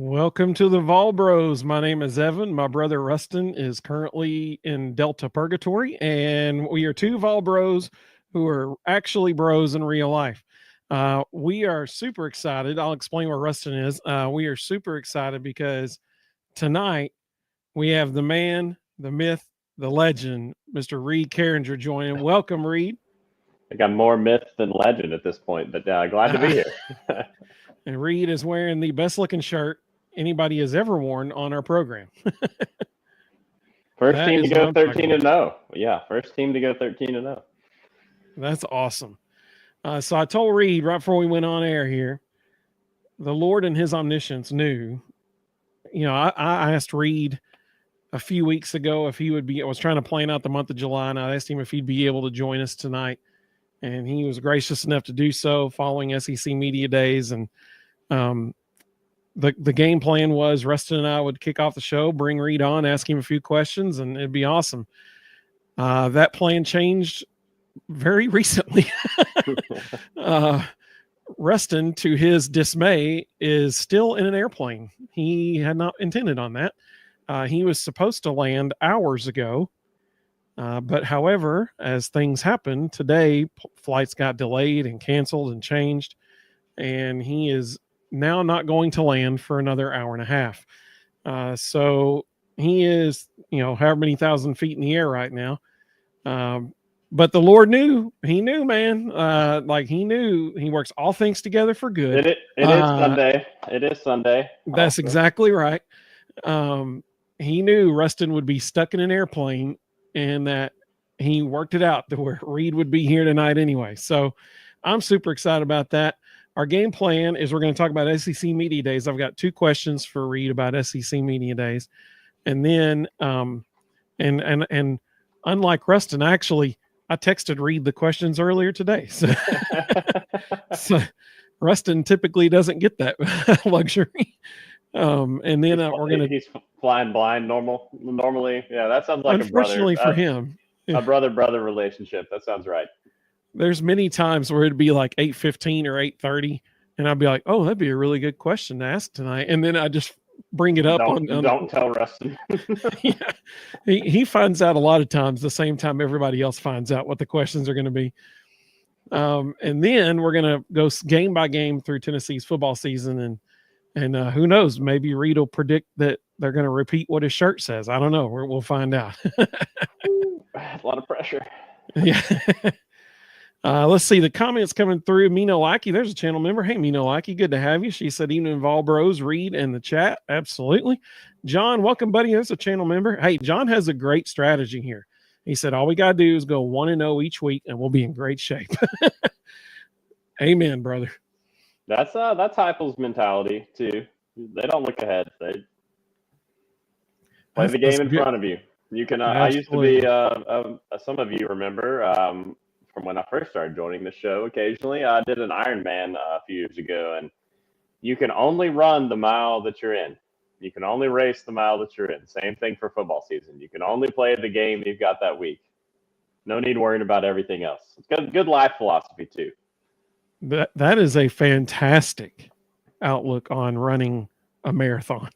Welcome to the Vol Bros. My name is Evan. My brother Ruston is currently in Delta Purgatory, and we are two Vol Bros who are actually bros in real life. We are super excited. I'll explain where Ruston is. We are super excited because tonight we have the man, the myth, the legend, Mr. Reed Carringer joining. Welcome, Reed. I got more myth than legend at this point, but glad to be here. And Reed is wearing the best looking shirt anybody has ever worn on our program. First team to go 13-0. Yeah, first team to go 13-0. That's awesome. So I told Reed right before we went on air here, the Lord and his omniscience knew. I asked Reed a few weeks ago if he would be, I was trying to plan out the month of July, and I asked him if he'd be able to join us tonight. And he was gracious enough to do so following SEC Media Days. And the game plan was Ruston and I would kick off the show, bring Reed on, ask him a few questions, and it'd be awesome. That plan changed very recently. Ruston, to his dismay, is still in an airplane. He had not intended on that. He was supposed to land hours ago. But however, as things happen today, flights got delayed and canceled and changed, and he is now not going to land for another hour and a half. So he is, however many thousand feet in the air right now. But the Lord knew. He knew, man. He knew. He works all things together for good. It is Sunday. It is Sunday. That's exactly right. He knew Ruston would be stuck in an airplane, and that he worked it out to where Reed would be here tonight anyway. So I'm super excited about that. Our game plan is we're going to talk about SEC Media Days. I've got two questions for Reed about SEC Media Days. And then, and unlike Ruston, I texted Reed the questions earlier today. So Ruston typically doesn't get that luxury. And then we're going to... He's flying blind normally. Yeah, that sounds like unfortunately for him. A brother-brother relationship. That sounds right. There's many times where it'd be like 8:15 or 8:30, and I'd be like, "Oh, that'd be a really good question to ask tonight." And then I just bring it up Don't tell Ruston. Yeah, he finds out a lot of times the same time everybody else finds out what the questions are going to be. And then we're going to go game by game through Tennessee's football season, and who knows? Maybe Reed will predict that they're going to repeat what his shirt says. I don't know. We'll find out. A lot of pressure. Yeah. Let's see the comments coming through. Mino Lackey, there's a channel member. Hey, Mino Lackey, good to have you. She said, evening, Vol Bros, Reed in the chat. Absolutely. John, welcome, buddy. There's a channel member. Hey, John has a great strategy here. He said, all we got to do is go 1-0 each week, and we'll be in great shape. Amen, brother. That's Heupel's mentality too. They don't look ahead. They play the game in front of you. You can. I used to be. Some of you remember from when I first started joining the show. Occasionally, I did an Ironman a few years ago, and you can only run the mile that you're in. You can only race the mile that you're in. Same thing for football season. You can only play the game you've got that week. No need worrying about everything else. It's good life philosophy too. That is a fantastic outlook on running a marathon.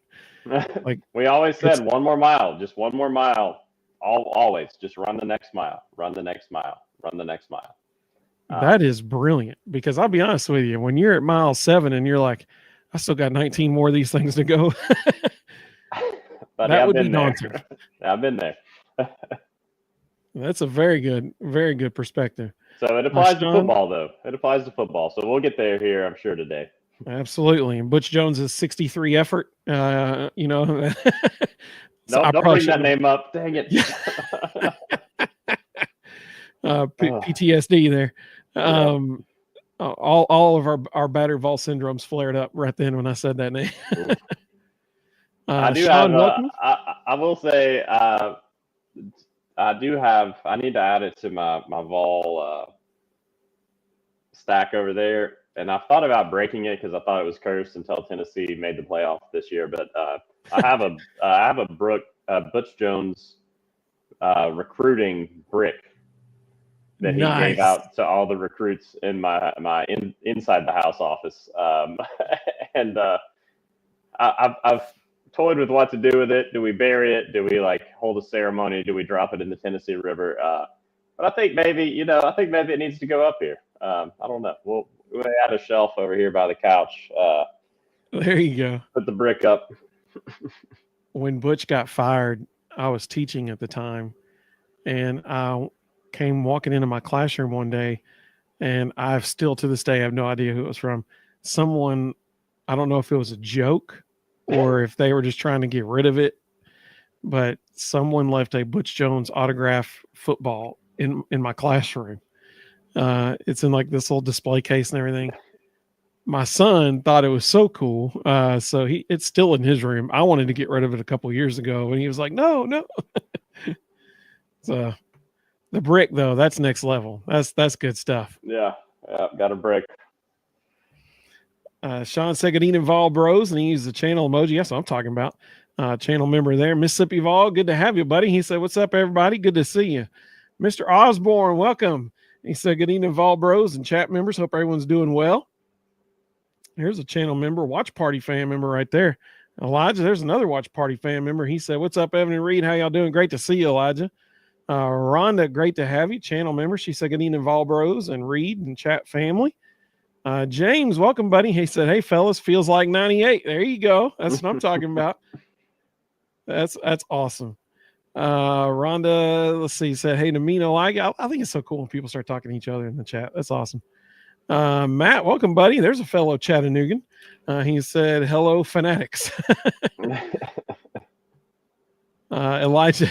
Like we always said, one more mile, just one more mile. Always just run the next mile, run the next mile, run the next mile. That is brilliant, because I'll be honest with you, when you're at mile 7 and you're like, I still got 19 more of these things to go. That would be daunting. I've been there. That's a very good perspective. So it applies to football, though. It applies to football. So we'll get there here, I'm sure, today. Absolutely. And Butch Jones's 63 effort, No, don't bring that name up. Dang it. PTSD there. All of our battered Vol syndromes flared up right then when I said that name. I do have. I will say. I need to add it to my Vol stack over there, and I've thought about breaking it because I thought it was cursed until Tennessee made the playoff this year. But I have a Butch Jones recruiting brick that he gave out to all the recruits in my inside the house office, and I've toyed with what to do with it. Do we bury it? Do we like hold a ceremony? Do we drop it in the Tennessee River? But I think maybe it needs to go up here. I don't know. We had a shelf over here by the couch. There you go. Put the brick up. When Butch got fired, I was teaching at the time, and I came walking into my classroom one day, and I've still to this day have no idea who it was from. Someone, I don't know if it was a joke or if they were just trying to get rid of it, but someone left a Butch Jones autograph football in my classroom. It's in like this little display case and everything. My son thought it was so cool. So it's still in his room. I wanted to get rid of it a couple years ago, and he was like, no. So the brick though, that's next level. That's good stuff. Yeah, got a brick. Sean said, good evening, Vol Bros, and he used the channel emoji. That's what I'm talking about. Channel member there. Mississippi Vol, good to have you, buddy. He said, what's up, everybody? Good to see you. Mr. Osborne, welcome. He said, good evening, Vol Bros and chat members. Hope everyone's doing well. Here's a channel member, watch party fan member right there. Elijah, there's another watch party fan member. He said, what's up, Evan and Reed? How y'all doing? Great to see you, Elijah. Rhonda, great to have you. Channel member. She said, good evening, Vol Bros and Reed and chat family. James, welcome, buddy. He said, hey, fellas, feels like 98. There you go. That's what I'm talking about. That's awesome. Rhonda, let's see, said, hey, Namino, I think it's so cool when people start talking to each other in the chat. That's awesome. Matt, welcome, buddy. There's a fellow Chattanoogan. He said, hello, fanatics. Elijah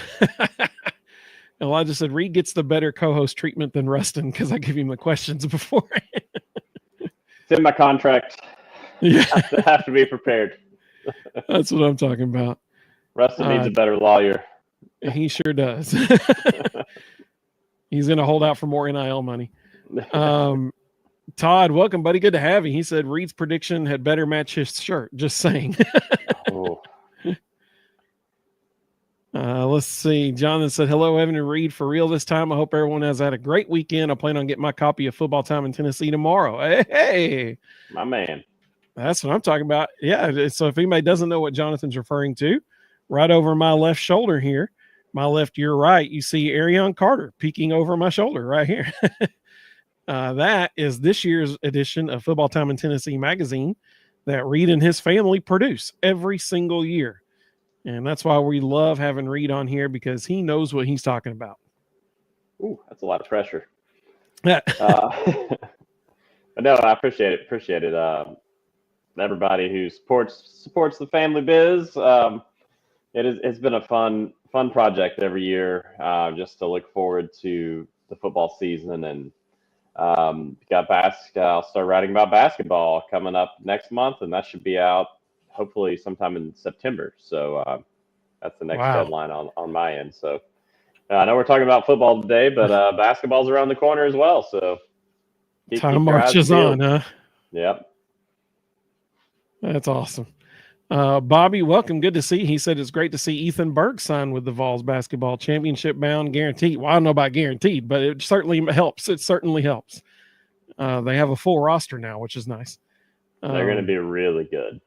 said, Reed gets the better co-host treatment than Ruston because I give him the questions before. It's in my contract. Yeah. I have to be prepared. That's what I'm talking about. Ruston needs a better lawyer. He sure does. He's going to hold out for more NIL money. Todd, welcome, buddy. Good to have you. He said Reed's prediction had better match his shirt. Just saying. Oh. Let's see. Jonathan said, hello, Evan and Reed. For real this time. I hope everyone has had a great weekend. I plan on getting my copy of Football Time in Tennessee tomorrow. Hey. My man. That's what I'm talking about. Yeah. So if anybody doesn't know what Jonathan's referring to, right over my left shoulder here, my left, your right, you see Arion Carter peeking over my shoulder right here. That is this year's edition of Football Time in Tennessee magazine that Reed and his family produce every single year. And that's why we love having Reed on here because he knows what he's talking about. Ooh, that's a lot of pressure. Yeah. But no, I appreciate it. Appreciate it. Everybody who supports the family biz. It's been a fun project every year, just to look forward to the football season. And I'll start writing about basketball coming up next month, and that should be out hopefully sometime in September. So that's the next deadline on my end. So I know we're talking about football today, but basketball's around the corner as well. So time marches on, huh? Yep. That's awesome. Bobby, welcome. Good to see you. He said it's great to see Ethan Berg sign with the Vols basketball championship bound guaranteed. Well, I don't know about guaranteed, but it certainly helps. It certainly helps. They have a full roster now, which is nice. They're going to be really good.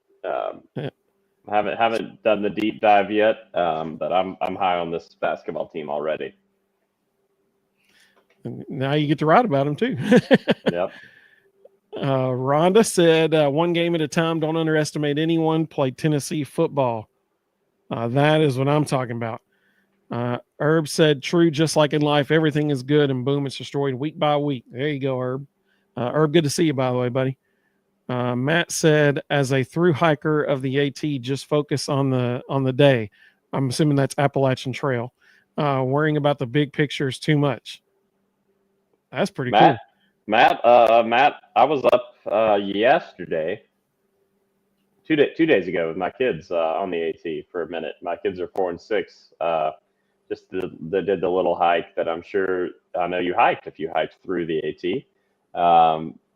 Haven't done the deep dive yet, but I'm high on this basketball team already. And now you get to write about them too. Yep. Rhonda said, one game at a time. Don't underestimate anyone. Play Tennessee football. That is what I'm talking about. Herb said, true, just like in life, everything is good and boom, it's destroyed week by week. There you go, Herb. Herb, good to see you, by the way, buddy. Matt said, as a through hiker of the AT, just focus on the day. I'm assuming that's Appalachian Trail. Worrying about the big picture is too much. That's pretty cool. Matt, I was up yesterday, 2 days ago with my kids on the AT for a minute. My kids are 4 and 6. They did the little hike that I know you hiked if you hiked through the AT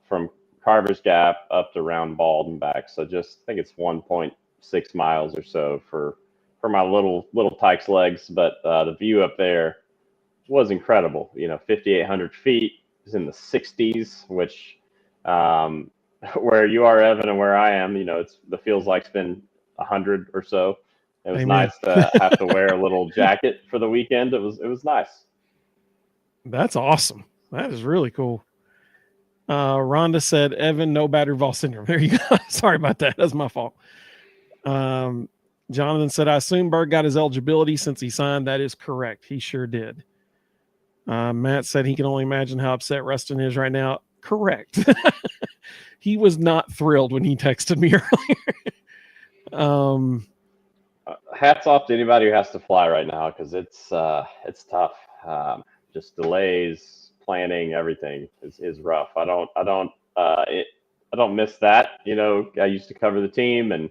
from Carver's Gap up to Round Bald and back. So I think it's 1.6 miles or so for my little Tyke's legs. But the view up there was incredible. 5,800 feet. Is in the 60s, which where you are, Evan, and where I am, it feels like it's been 100 or so. It was Amen. nice to have to wear a little jacket for the weekend. It was nice. That's awesome. That is really cool. Rhonda said, Evan, no battery valve syndrome. There you go. Sorry about that. That's my fault. Jonathan said, I assume Berg got his eligibility since he signed. That is correct. He sure did. Matt said he can only imagine how upset Ruston is right now. Correct. He was not thrilled when he texted me earlier. Hats off to anybody who has to fly right now, because it's tough. Just delays, planning, everything is rough. I don't miss that. I used to cover the team and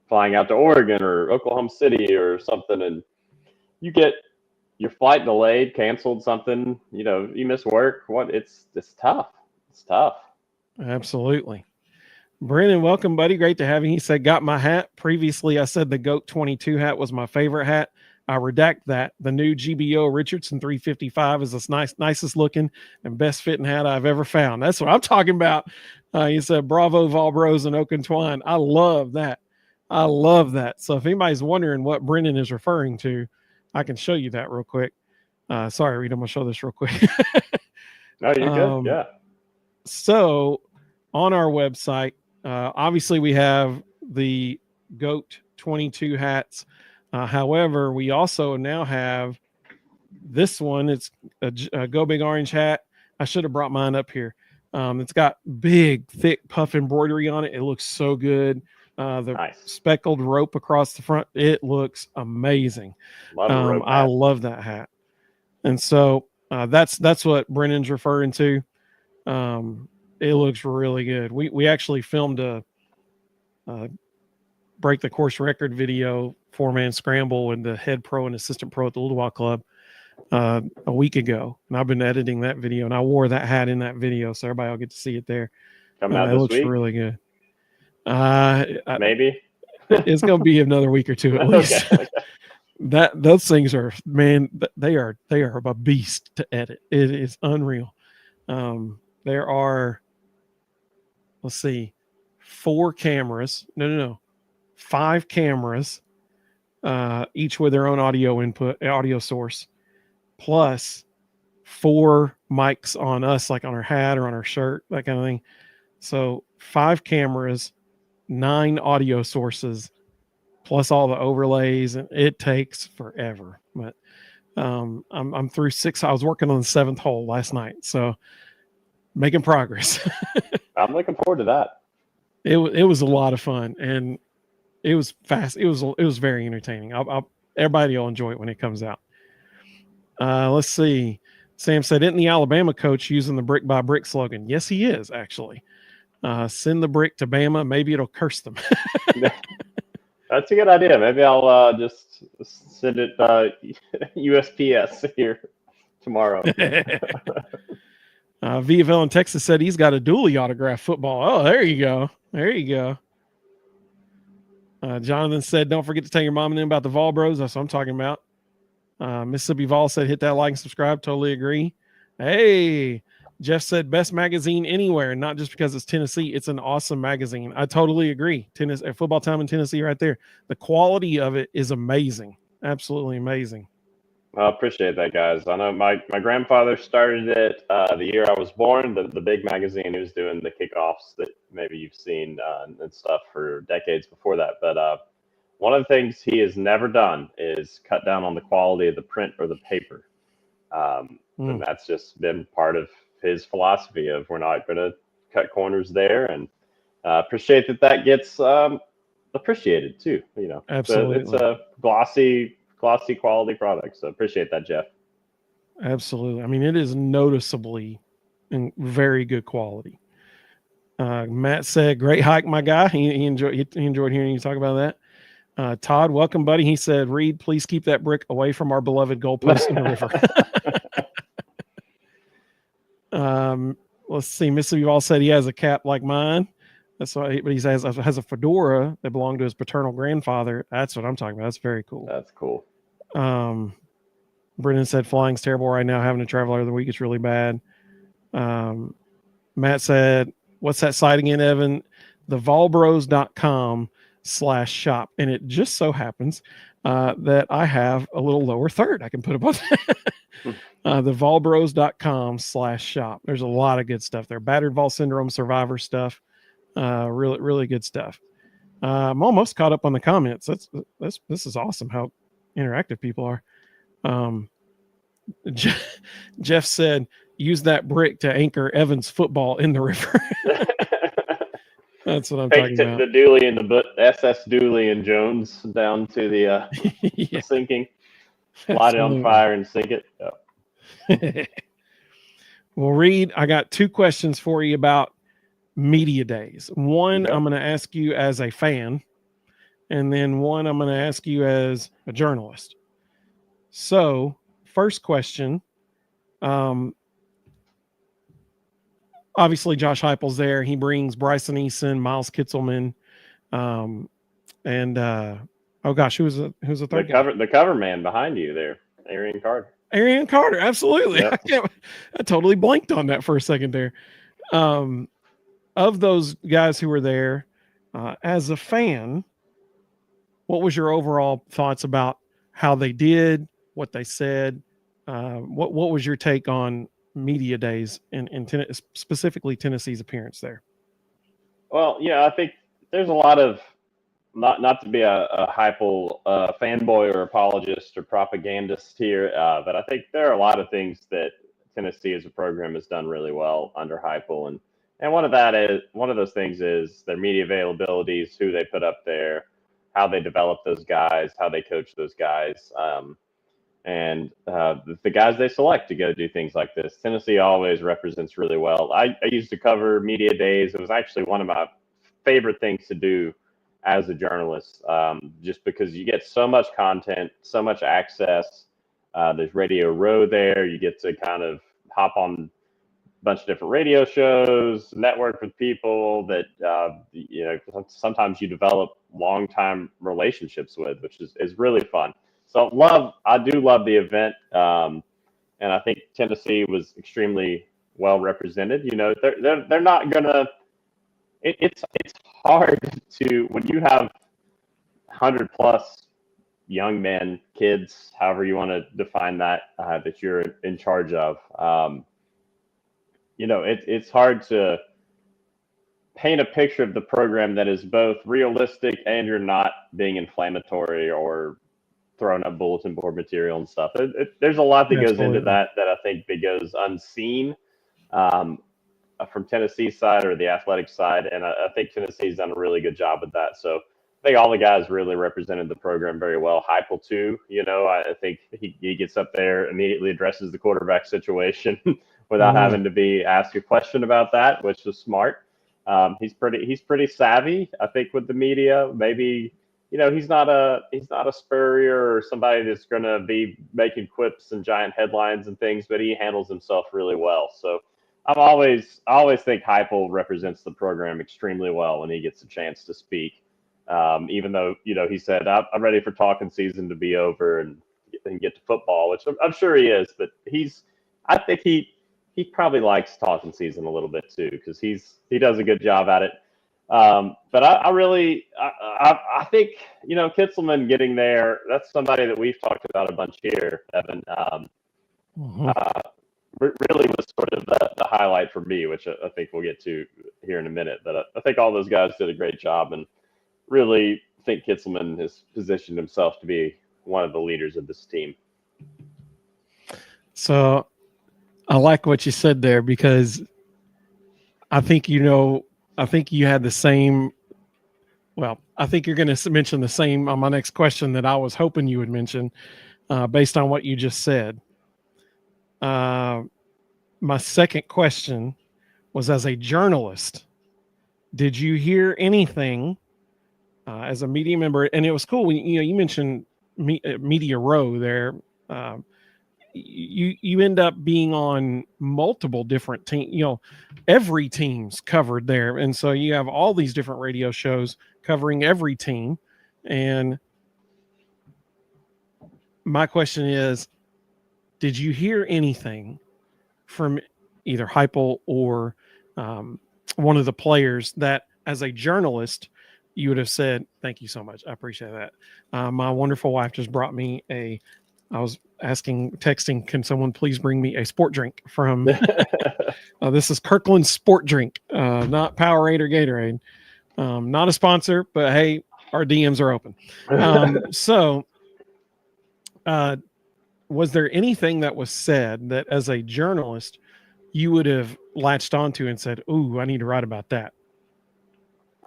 flying out to Oregon or Oklahoma City or something, and you get your flight delayed, canceled, something. You miss work. It's tough. It's tough. Absolutely. Brennan, welcome, buddy. Great to have you. He said, got my hat. Previously, I said the GOAT 22 hat was my favorite hat. I redact that. The new GBO Richardson 355 is the nicest looking and best fitting hat I've ever found. That's what I'm talking about. He said, bravo, Vol Bros and Oak and Twine. I love that. I love that. So if anybody's wondering what Brennan is referring to, I can show you that real quick. Sorry, Reed, I'm going to show this real quick. No, you're good. Yeah. So on our website, obviously we have the GOAT 22 hats. However, we also now have this one. It's a Go Big Orange hat. I should have brought mine up here. It's got big, thick puff embroidery on it. It looks so good. Nice. Speckled rope across the front. It looks amazing. I love that hat. And so that's what Brennan's referring to. It looks really good. We actually filmed a break the course record video 4-man scramble and the head pro and assistant pro at the Little Wild Club a week ago, and I've been editing that video, and I wore that hat in that video, so everybody will get to see it there. Coming out this week. It looks really good. Maybe it's going to be another week or two at least. Okay. Those things are, man, they are a beast to edit. It is unreal. There are, let's see, 4 cameras. No. 5 cameras, each with their own audio source, plus 4 mics on us, like on our hat or on our shirt, that kind of thing. So 5 cameras, 9 audio sources, plus all the overlays, and it takes forever. But I'm through 6. I was working on the 7th hole last night, so making progress. I'm looking forward to that. It was a lot of fun, and it was fast. It was very entertaining. Everybody will enjoy it when it comes out. Let's see. Sam said, isn't the Alabama coach using the brick by brick slogan? Yes, he is, actually. Send the brick to Bama. Maybe it'll curse them. That's a good idea. Maybe I'll just send it USPS here tomorrow. VFL in Texas said he's got a dually autographed football. Oh, there you go. There you go. Jonathan said, don't forget to tell your mom and them about the Vol Bros. That's what I'm talking about. Mississippi Vol said, hit that like and subscribe. Totally agree. Hey, Jeff said, best magazine anywhere, not just because it's Tennessee. It's an awesome magazine. I totally agree. Football Time in Tennessee right there. The quality of it is amazing. Absolutely amazing. I appreciate that, guys. I know my grandfather started it the year I was born, the big magazine. He was doing the kickoffs that maybe you've seen and stuff for decades before that. But one of the things he has never done is cut down on the quality of the print or the paper. And that's just been part of his philosophy of we're not going to cut corners there, and appreciate that gets appreciated too. Absolutely. It's a glossy quality product. So appreciate that, Jeff. Absolutely. I mean, it is noticeably in very good quality. Matt said, great hike, my guy. He enjoyed hearing you talk about that. Todd, welcome, buddy. He said, Reed, please keep that brick away from our beloved goalpost in the river. Let's see. Mississippi all said he has a cap like mine. That's why, but he has a fedora that belonged to his paternal grandfather. That's what I'm talking about. That's very cool. That's cool. Brennan said flying's terrible right now. Having to travel every week is really bad. Matt said, what's that site again, Evan? The volbros.com. /shop. And it just so happens that I have a little lower third I can put above the volbros.com/shop. There's a lot of good stuff there. Battered Vol Syndrome survivor stuff. Really, really good stuff. I'm almost caught up on the comments. This is awesome how interactive people are. Jeff said, use that brick to anchor Evan's football in the river. That's what I'm talking about. The Dooley and the SS Dooley and Jones down to the, the sinking. Light it on fire and sink it. Yep. Well, Reed, I got 2 questions for you about media days. One, I'm going to ask you as a fan, and then one I'm going to ask you as a journalist. So, first question, obviously Josh Heupel's there. He brings Bryson Eason, Miles Kitzelman, and oh gosh, who's the third guy? The cover man behind you there, Arian Carter. Arian Carter, absolutely. Yep. I totally blanked on that for a second there. Of those guys who were there, as a fan, what was your overall thoughts about how they did, what they said? What was your take on media days and specifically Tennessee's appearance there? Well, I think there's a lot of, not to be a Heupel fanboy or apologist or propagandist here, but I think there are a lot of things that Tennessee as a program has done really well under Heupel, and one of those things is their media availabilities, who they put up there, how they develop those guys, how they coach those guys, and the guys they select to go do things like this. Tennessee always represents really well. I used to cover media days. It was actually one of my favorite things to do as a journalist, just because you get so much content, so much access. There's Radio Row there. You get to kind of hop on a bunch of different radio shows, network with people that, sometimes you develop long-time relationships with, which is really fun. So I do love the event. And I think Tennessee was extremely well represented. They're not gonna, it's hard to, when you have 100 plus young men, kids, however you want to define that, that you're in charge of. It's hard to paint a picture of the program that is both realistic and you're not being inflammatory or throwing up bulletin board material and stuff. There's a lot that goes into that I think that goes unseen from Tennessee's side or the athletic side, and I think Tennessee's done a really good job with that. So I think all the guys really represented the program very well. Heupel too, I think he gets up there, immediately addresses the quarterback situation without having to be asked a question about that, which was smart. He's pretty savvy, I think, with the media. Maybe he's not a Spurrier or somebody that's going to be making quips and giant headlines and things, but he handles himself really well. So I always think Heupel represents the program extremely well when he gets a chance to speak. Even though he said I'm ready for talking season to be over and get to football, which I'm sure he is. But I think he probably likes talking season a little bit too, because he does a good job at it. But I think, Kitzelman getting there, that's somebody that we've talked about a bunch here, Evan. Really was sort of the highlight for me, which I think we'll get to here in a minute. But I think all those guys did a great job, and really think Kitzelman has positioned himself to be one of the leaders of this team. So I like what you said there, because I think you had the same. Well, I think you're going to mention the same on my next question that I was hoping you would mention, based on what you just said. My second question was, as a journalist, did you hear anything as a media member? And it was cool when you mentioned Media Row there. You end up being on multiple different teams. Every team's covered there, and so you have all these different radio shows covering every team. And my question is, did you hear anything from either Heupel or one of the players that, as a journalist, you would have said, "Thank you so much. I appreciate that." My wonderful wife just brought me I was texting, can someone please bring me a sport drink from, this is Kirkland Sport Drink, not Powerade or Gatorade. Not a sponsor, but hey, our DMs are open. Was there anything that was said that as a journalist you would have latched onto and said, "Ooh, I need to write about that"?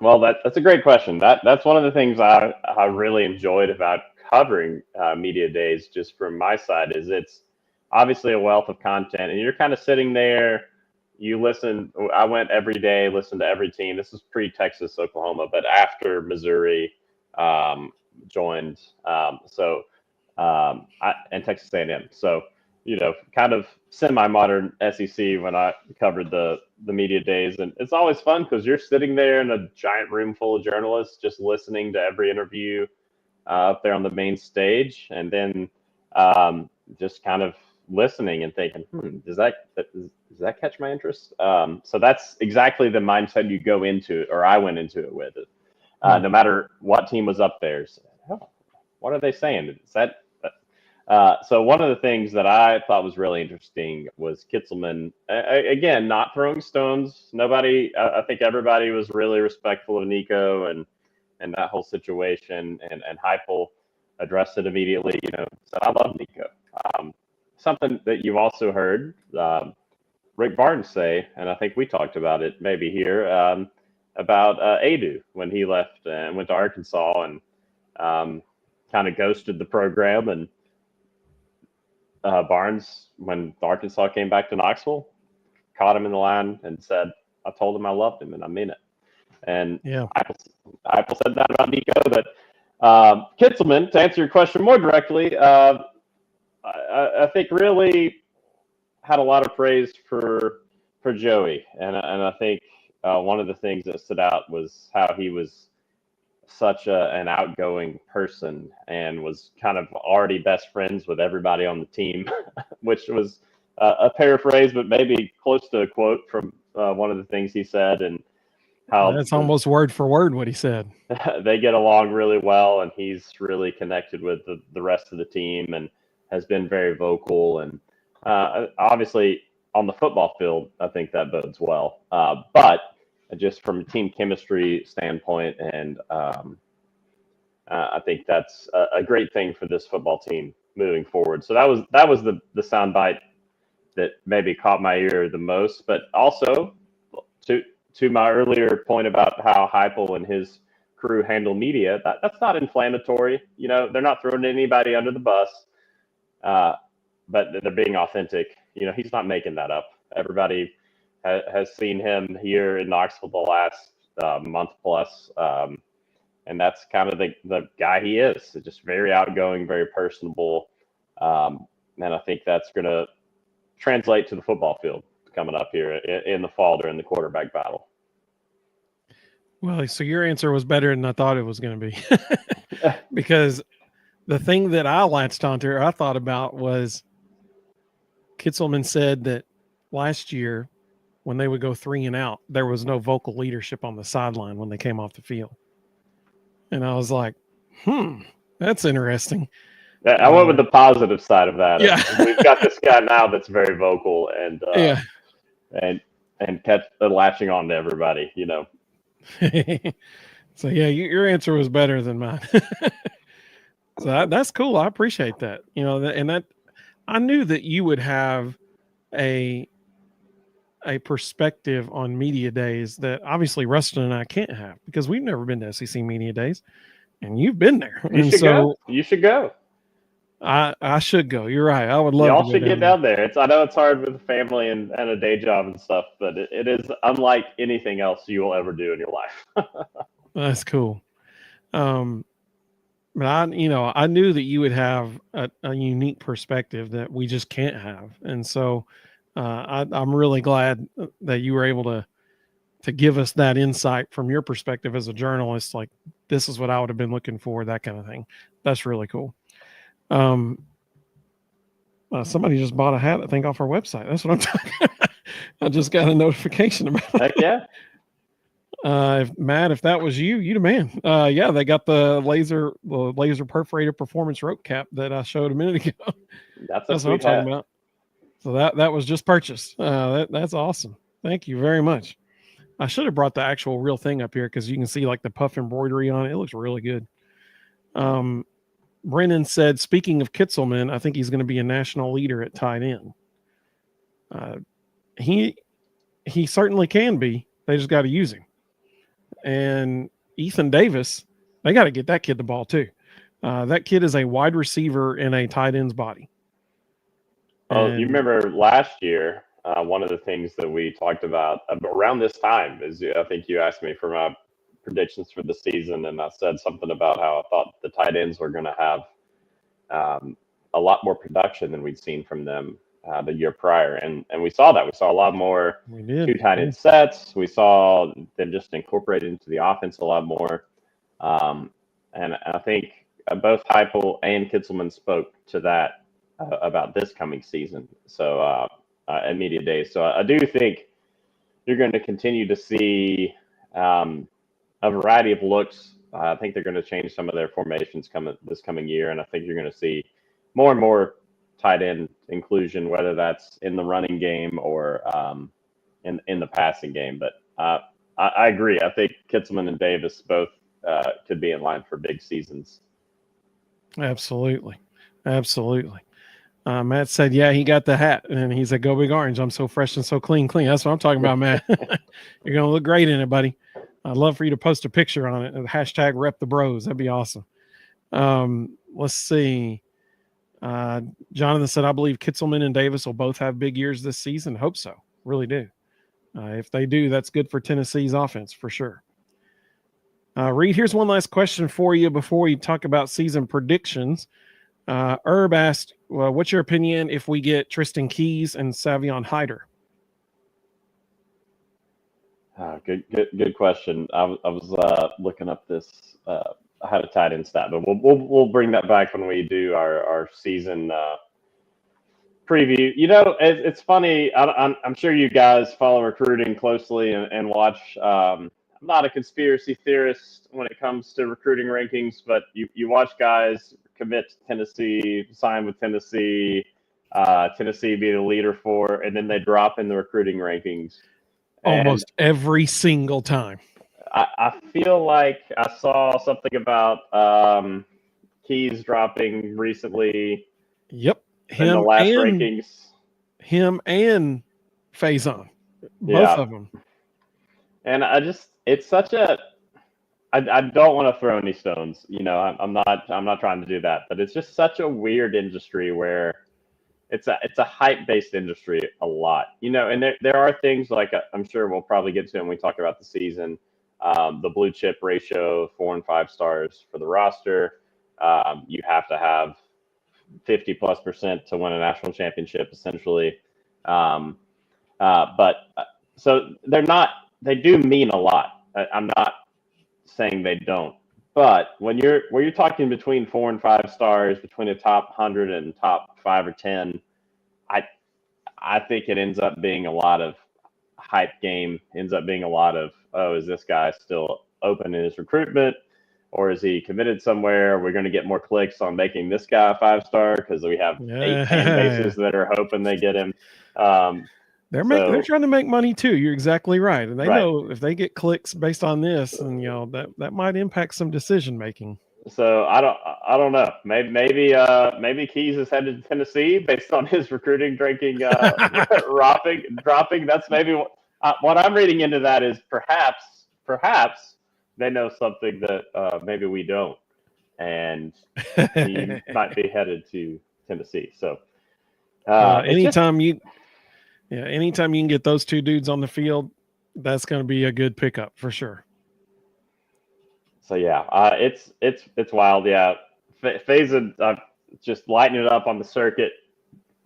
Well, that's a great question. That's one of the things I really enjoyed about covering media days, just from my side, is it's obviously a wealth of content, and you're kind of sitting there. You listen. I went every day, listened to every team. This is pre-Texas, Oklahoma, but after Missouri joined, and Texas A&M. So, kind of semi-modern SEC when I covered the media days. And it's always fun because you're sitting there in a giant room full of journalists just listening to every interview up there on the main stage. And then just kind of listening and thinking, does that catch my interest? So that's exactly the mindset you go into it, or I went into it with it. No matter what team was up there. So, what are they saying? Is that so one of the things that I thought was really interesting was Kitzelman, again, not throwing stones. Nobody, I think everybody was really respectful of Nico and that whole situation. And Heupel addressed it immediately, said, "I love Nico." Something that you've also heard Rick Barnes say, and I think we talked about it maybe here, about Adu when he left and went to Arkansas and kind of ghosted the program. And Barnes, when Arkansas came back to Knoxville, caught him in the line and said, "I told him I loved him, and I mean it." And Heupel said that about Nico. But Kitzelman, to answer your question more directly, I think really had a lot of praise for Joey, and I think one of the things that stood out was how he was such an outgoing person and was kind of already best friends with everybody on the team, which was a paraphrase, but maybe close to a quote from one of the things he said, and how that's almost word for word what he said. They get along really well, and he's really connected with the rest of the team and has been very vocal. And obviously on the football field, I think that bodes well. But just from a team chemistry standpoint, and I think that's a great thing for this football team moving forward. So that was the soundbite that maybe caught my ear the most. But also to my earlier point about how Heupel and his crew handle media, that's not inflammatory. They're not throwing anybody under the bus, but they're being authentic. He's not making that up. Everybody has seen him here in Knoxville the last month plus, and that's kind of the guy he is. Just very outgoing, very personable, and I think that's going to translate to the football field coming up here in the fall during the quarterback battle. Well, so your answer was better than I thought it was going to be, because the thing that I latched onto, or I thought about, was Kitzelman said that last year, when they would go 3 and out, there was no vocal leadership on the sideline when they came off the field. And I was like, that's interesting. I went with the positive side of that. Yeah. We've got this guy now that's very vocal and kept latching on to everybody, So yeah, your answer was better than mine. So that's cool. I appreciate that. And that I knew that you would have a perspective on media days that obviously Ruston and I can't have, because we've never been to SEC media days, and you've been there. You should go. I should go. You're right. I would love. Y'all should get down there. I know it's hard with a family and a day job and stuff, but it is unlike anything else you will ever do in your life. That's cool. But I knew that you would have a unique perspective that we just can't have, and so I'm really glad that you were able to give us that insight from your perspective as a journalist. Like, this is what I would have been looking for, that kind of thing. That's really cool. Somebody just bought a hat, I think, off our website. That's what I'm talking about. I just got a notification about it. Heck yeah. If that was you the man. Yeah, they got the laser perforated performance rope cap that I showed a minute ago. That's That's what I'm talking about. So that was just purchased. That's awesome. Thank you very much. I should have brought the actual real thing up here because you can see like the puff embroidery on it. It looks really good. Brennan said, speaking of Kitzelman, I think he's going to be a national leader at tight end. He certainly can be. They just got to use him. And Ethan Davis, they got to get that kid the ball too. That kid is a wide receiver in a tight end's body. Oh, you remember last year, one of the things that we talked about around this time is I think you asked me for my predictions for the season, and I said something about how I thought the tight ends were going to have a lot more production than we'd seen from them the year prior, and we saw that. We saw a lot more two tight end sets. We saw them just incorporated into the offense a lot more, and I think both Heupel and Kitzelman spoke to that about this coming season. So at media days, so I do think you're going to continue to see a variety of looks. I think they're going to change some of their formations this coming year, and I think you're going to see more and more tight end inclusion, whether that's in the running game or in the passing game. But I agree. I think Kitzelman and Davis both could be in line for big seasons. Absolutely. Matt said, yeah, he got the hat. And he said, go Big Orange. I'm so fresh and so clean. That's what I'm talking about, Matt. You're going to look great in it, buddy. I'd love for you to post a picture on it. Hashtag rep the bros. That'd be awesome. Let's see. Jonathan said, I believe Kitzelman and Davis will both have big years this season. Hope so. Really do. If they do, that's good for Tennessee's offense for sure. Reed, here's one last question for you before we talk about season predictions. Herb asked, well, what's your opinion if we get Tristan Keys and Savion Hyder? Good question. I was looking up this. I had a tight end stat, but we'll bring that back when we do our season preview. You know, it's funny. I'm sure you guys follow recruiting closely and watch. I'm not a conspiracy theorist when it comes to recruiting rankings, but you watch guys commit to Tennessee, sign with Tennessee, Tennessee be the leader for, and then they drop in the recruiting rankings. Almost every single time. I feel like I saw something about Keys dropping recently. Yep. In the last rankings. Him and Faison. Both of them. And it's such a I don't want to throw any stones. You know, I'm not trying to do that, but it's just such a weird industry where it's a hype-based industry a lot. You know, and there are things like I'm sure we'll probably get to when we talk about the season. The blue chip ratio, 4 and 5 stars for the roster. You have to have 50+% to win a national championship, essentially. But so they do mean a lot. I'm not saying they don't, but when you're talking between 4 and 5 stars, between the top 100 and top 5 or 10, I think it ends up being a lot of hype game. Ends up being a lot of, oh, is this guy still open in his recruitment, or is he committed somewhere? We're going to get more clicks on making this guy a 5-star because we have 8 fan bases that are hoping they get him. They're trying to make money too. You're exactly right, and they know if they get clicks based on this, and you know that might impact some decision making. So I don't know. Maybe Keys is headed to Tennessee based on his recruiting ranking dropping. That's maybe what I'm reading into that is perhaps they know something that maybe we don't, and he might be headed to Tennessee. So anytime you can get those two dudes on the field, that's going to be a good pickup for sure. So yeah, it's wild. Yeah, Faison just lighting it up on the circuit.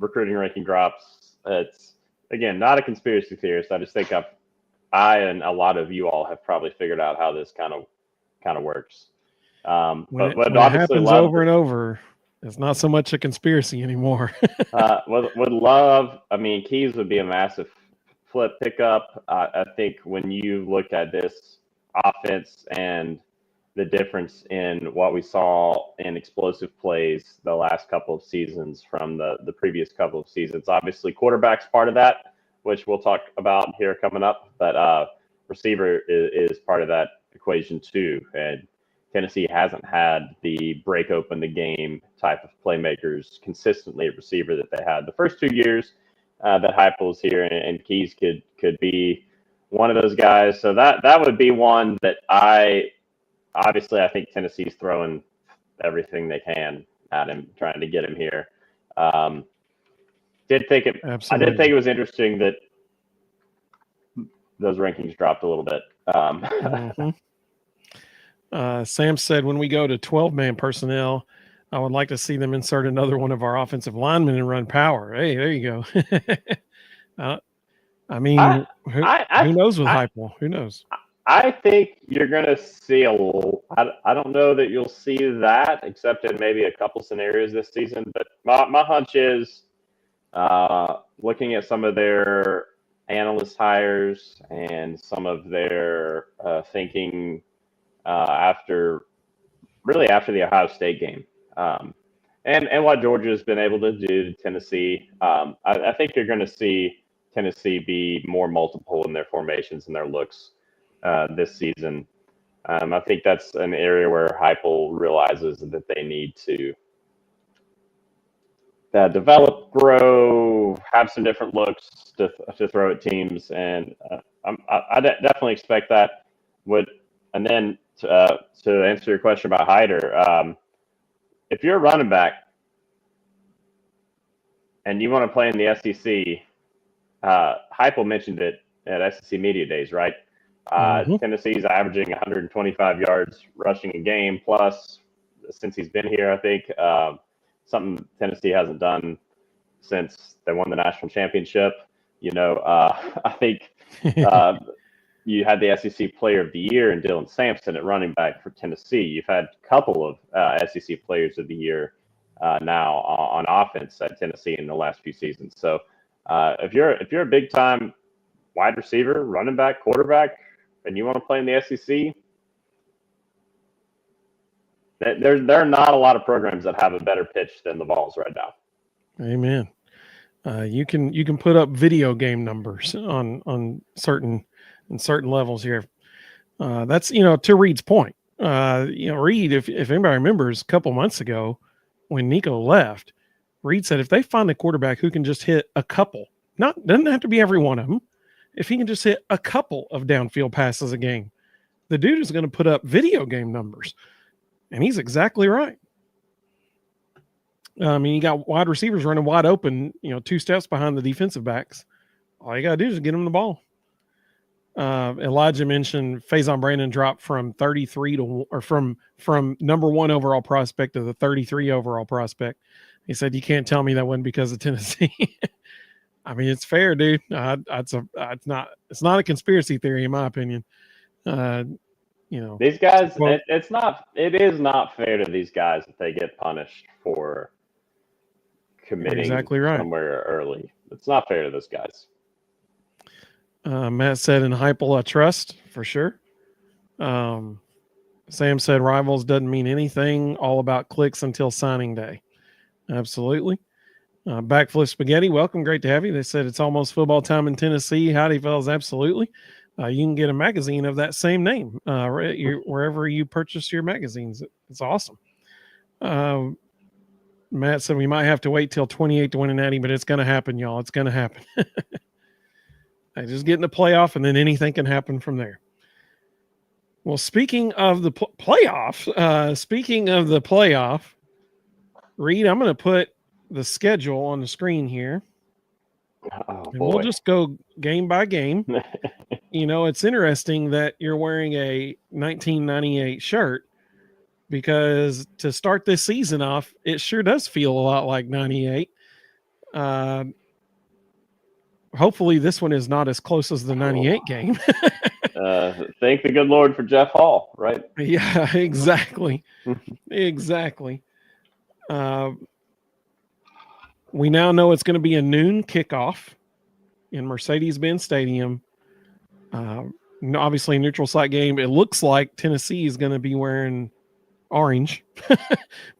Recruiting ranking drops. It's again not a conspiracy theorist. I just think I and a lot of you all have probably figured out how this kind of works. When it happens over and over, it's not so much a conspiracy anymore. would love. I mean, Keys would be a massive flip pickup. I think when you look at this offense and the difference in what we saw in explosive plays the last couple of seasons from the previous couple of seasons. Obviously, quarterback's part of that, which we'll talk about here coming up, but receiver is part of that equation too. And Tennessee hasn't had the break open the game type of playmakers consistently at receiver that they had the first 2 years that Heupel was here, and Keys could be one of those guys. So that would be one that I think Tennessee's throwing everything they can at him, trying to get him here. I did think it was interesting that those rankings dropped a little bit. Sam said, when we go to 12-man personnel, I would like to see them insert another one of our offensive linemen and run power. Hey, there you go. I mean, who knows with Heupel? Who knows? I think you're going to see a little. I don't know that you'll see that, except in maybe a couple scenarios this season. But my hunch is, looking at some of their analyst hires and some of their thinking after the Ohio State game, and what Georgia's been able to do to Tennessee. I think you're going to see Tennessee be more multiple in their formations and their looks this season. I think that's an area where Heupel realizes that they need to develop, grow, have some different looks to throw at teams, and I definitely expect that. And then to answer your question about Hyder, if you're a running back and you want to play in the SEC, Heupel mentioned it at SEC Media Days, right? Tennessee's averaging 125 yards rushing a game plus since he's been here, I think. Something Tennessee hasn't done since they won the national championship. I think you had the SEC Player of the Year in Dylan Sampson at running back for Tennessee. You've had a couple of SEC Players of the Year now on offense at Tennessee in the last few seasons. So if you're a big time wide receiver, running back, quarterback, and you want to play in the SEC, there are not a lot of programs that have a better pitch than the Vols right now. Amen. You can put up video game numbers on certain levels here. That's to Reed's point. Reed, if anybody remembers, a couple months ago when Nico left, Reed said if they find a quarterback who can just hit a couple, doesn't have to be every one of them, if he can just hit a couple of downfield passes a game, the dude is going to put up video game numbers. And he's exactly right. I mean, you got wide receivers running wide open, 2 steps behind the defensive backs. All you got to do is get them the ball. Elijah mentioned Faison Brandon dropped from 33 from number 1 overall prospect to the 33 overall prospect. He said, you can't tell me that wasn't because of Tennessee. I mean, it's fair, dude. It's not a conspiracy theory, in my opinion. These guys, it is not fair to these guys that they get punished for committing somewhere early. It's not fair to those guys. Matt said, in Heupel, I trust for sure. Sam said, rivals doesn't mean anything, all about clicks until signing day. Absolutely. Backflip Spaghetti, welcome. Great to have you. They said it's almost football time in Tennessee. Howdy, fellas. Absolutely. You can get a magazine of that same name wherever you purchase your magazines. It's awesome. Matt said we might have to wait till 28 to win a natty, but it's going to happen, y'all. It's going to happen. I just get in the playoff, and then anything can happen from there. Well, speaking of the playoff, Reed, I'm going to put the schedule on the screen here. And we'll just go game by game. It's interesting that you're wearing a 1998 shirt because to start this season off, it sure does feel a lot like 98. Hopefully this one is not as close as the 98 game. Thank the good Lord for Jeff Hall, right? Yeah, exactly. Exactly. We now know it's going to be a noon kickoff in Mercedes-Benz Stadium. obviously neutral site game. It looks like Tennessee is going to be wearing orange.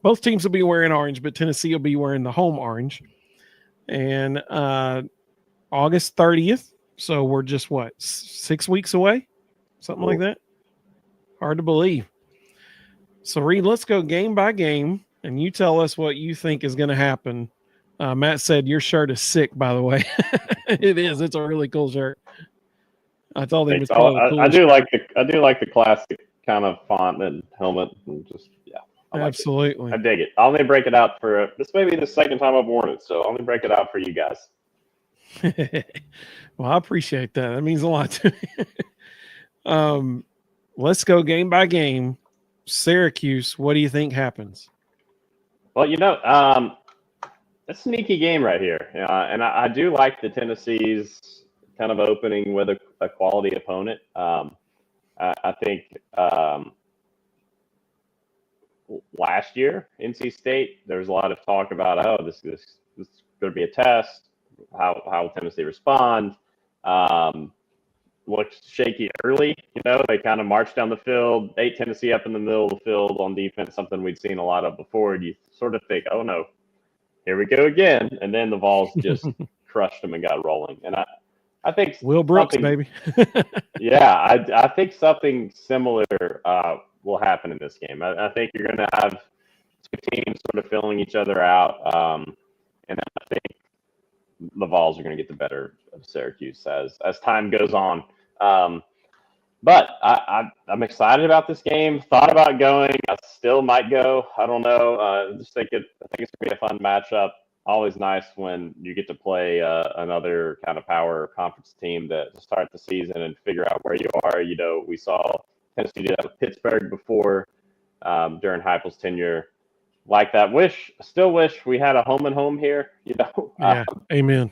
Both teams will be wearing orange, but Tennessee will be wearing the home orange. And August 30th. So we're just 6 weeks away? Something like that. Hard to believe. So Reed, let's go game by game, and you tell us what you think is going to happen. Matt said your shirt is sick, by the way. It is. It's a really cool shirt. I told him it's probably the coolest. I do like the classic kind of font and helmet, and just absolutely. I dig it. I'll only break it out for this. May be the second time I've worn it, so I'll only break it out for you guys. Well, I appreciate that. That means a lot to me. Let's go game by game. Syracuse, what do you think happens? Well, it's a sneaky game right here, and I do like the Tennessee's kind of opening with a quality opponent. I think last year, NC State, there was a lot of talk about, this is going to be a test. How will Tennessee respond? Looked shaky early. They kind of marched down the field, ate Tennessee up in the middle of the field on defense, something we'd seen a lot of before. And you sort of think, oh no, here we go again. And then the Vols just crushed them and got rolling. And I think Will Brooks, baby. Yeah, I think something similar will happen in this game. I think you're going to have two teams sort of filling each other out. And I think the Vols are going to get the better of Syracuse as time goes on. But I'm excited about this game. Thought about going. I still might go. I don't know. I think it's going to be a fun matchup. Always nice when you get to play another kind of power conference team to start the season and figure out where you are. We saw Tennessee do that with Pittsburgh before during Heupel's tenure. Like that. Still wish we had a home and home here. Yeah, amen.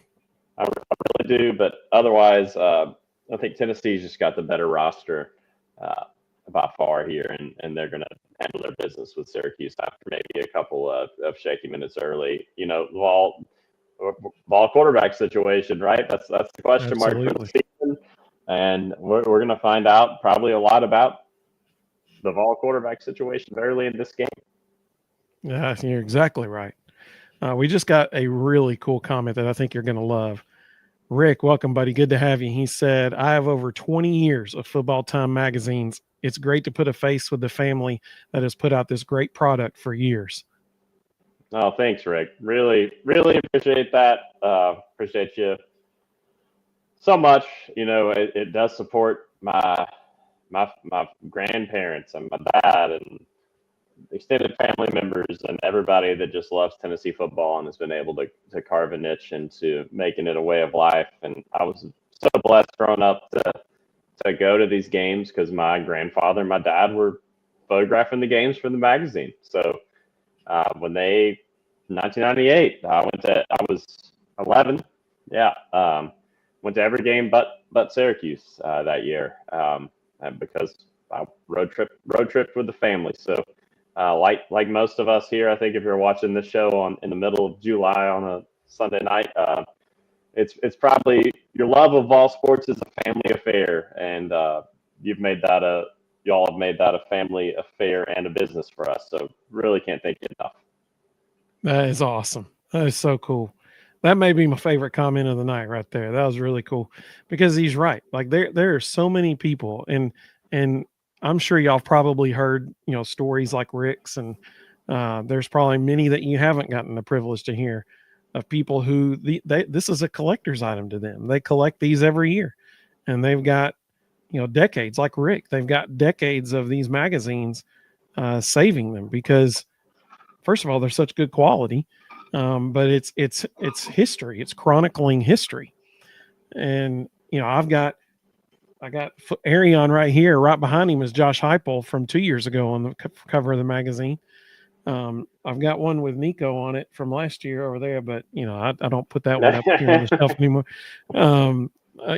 I really do, but otherwise, I think Tennessee's just got the better roster by far here, and they're going to handle their business with Syracuse after maybe a couple of shaky minutes early. Vol quarterback situation, right? That's the question mark for the season, and we're going to find out probably a lot about the Vol quarterback situation early in this game. Yeah, you're exactly right. We just got a really cool comment that I think you're going to love. Rick, welcome, buddy. Good to have you. He said, I have over 20 years of Football Time magazines. It's great to put a face with the family that has put out this great product for years. Oh, thanks, Rick. Really, really appreciate that. Appreciate you so much. It does support my grandparents and my dad and extended family members and everybody that just loves Tennessee football and has been able to carve a niche into making it a way of life. And I was so blessed growing up to go to these games because my grandfather and my dad were photographing the games for the magazine. So when 1998, I was 11. Yeah. Went to every game but Syracuse that year because I road trip with the family. So like most of us here, I think if you're watching this show in the middle of July on a Sunday night, it's probably your love of Vol sports is a family affair, and y'all have made that a family affair and a business for us. So really can't thank you enough. That is awesome. That is so cool. That may be my favorite comment of the night right there. That was really cool because he's right. Like there are so many people, and I'm sure y'all probably heard, stories like Rick's, and there's probably many that you haven't gotten the privilege to hear of people who this is a collector's item to them. They collect these every year, and they've got, decades like Rick. They've got decades of these magazines saving them because, first of all, they're such good quality, but it's history. It's chronicling history, and I got Arion right here. Right behind him is Josh Heupel from 2 years ago on the cover of the magazine. I've got one with Nico on it from last year over there, but I don't put that one up here on the shelf anymore.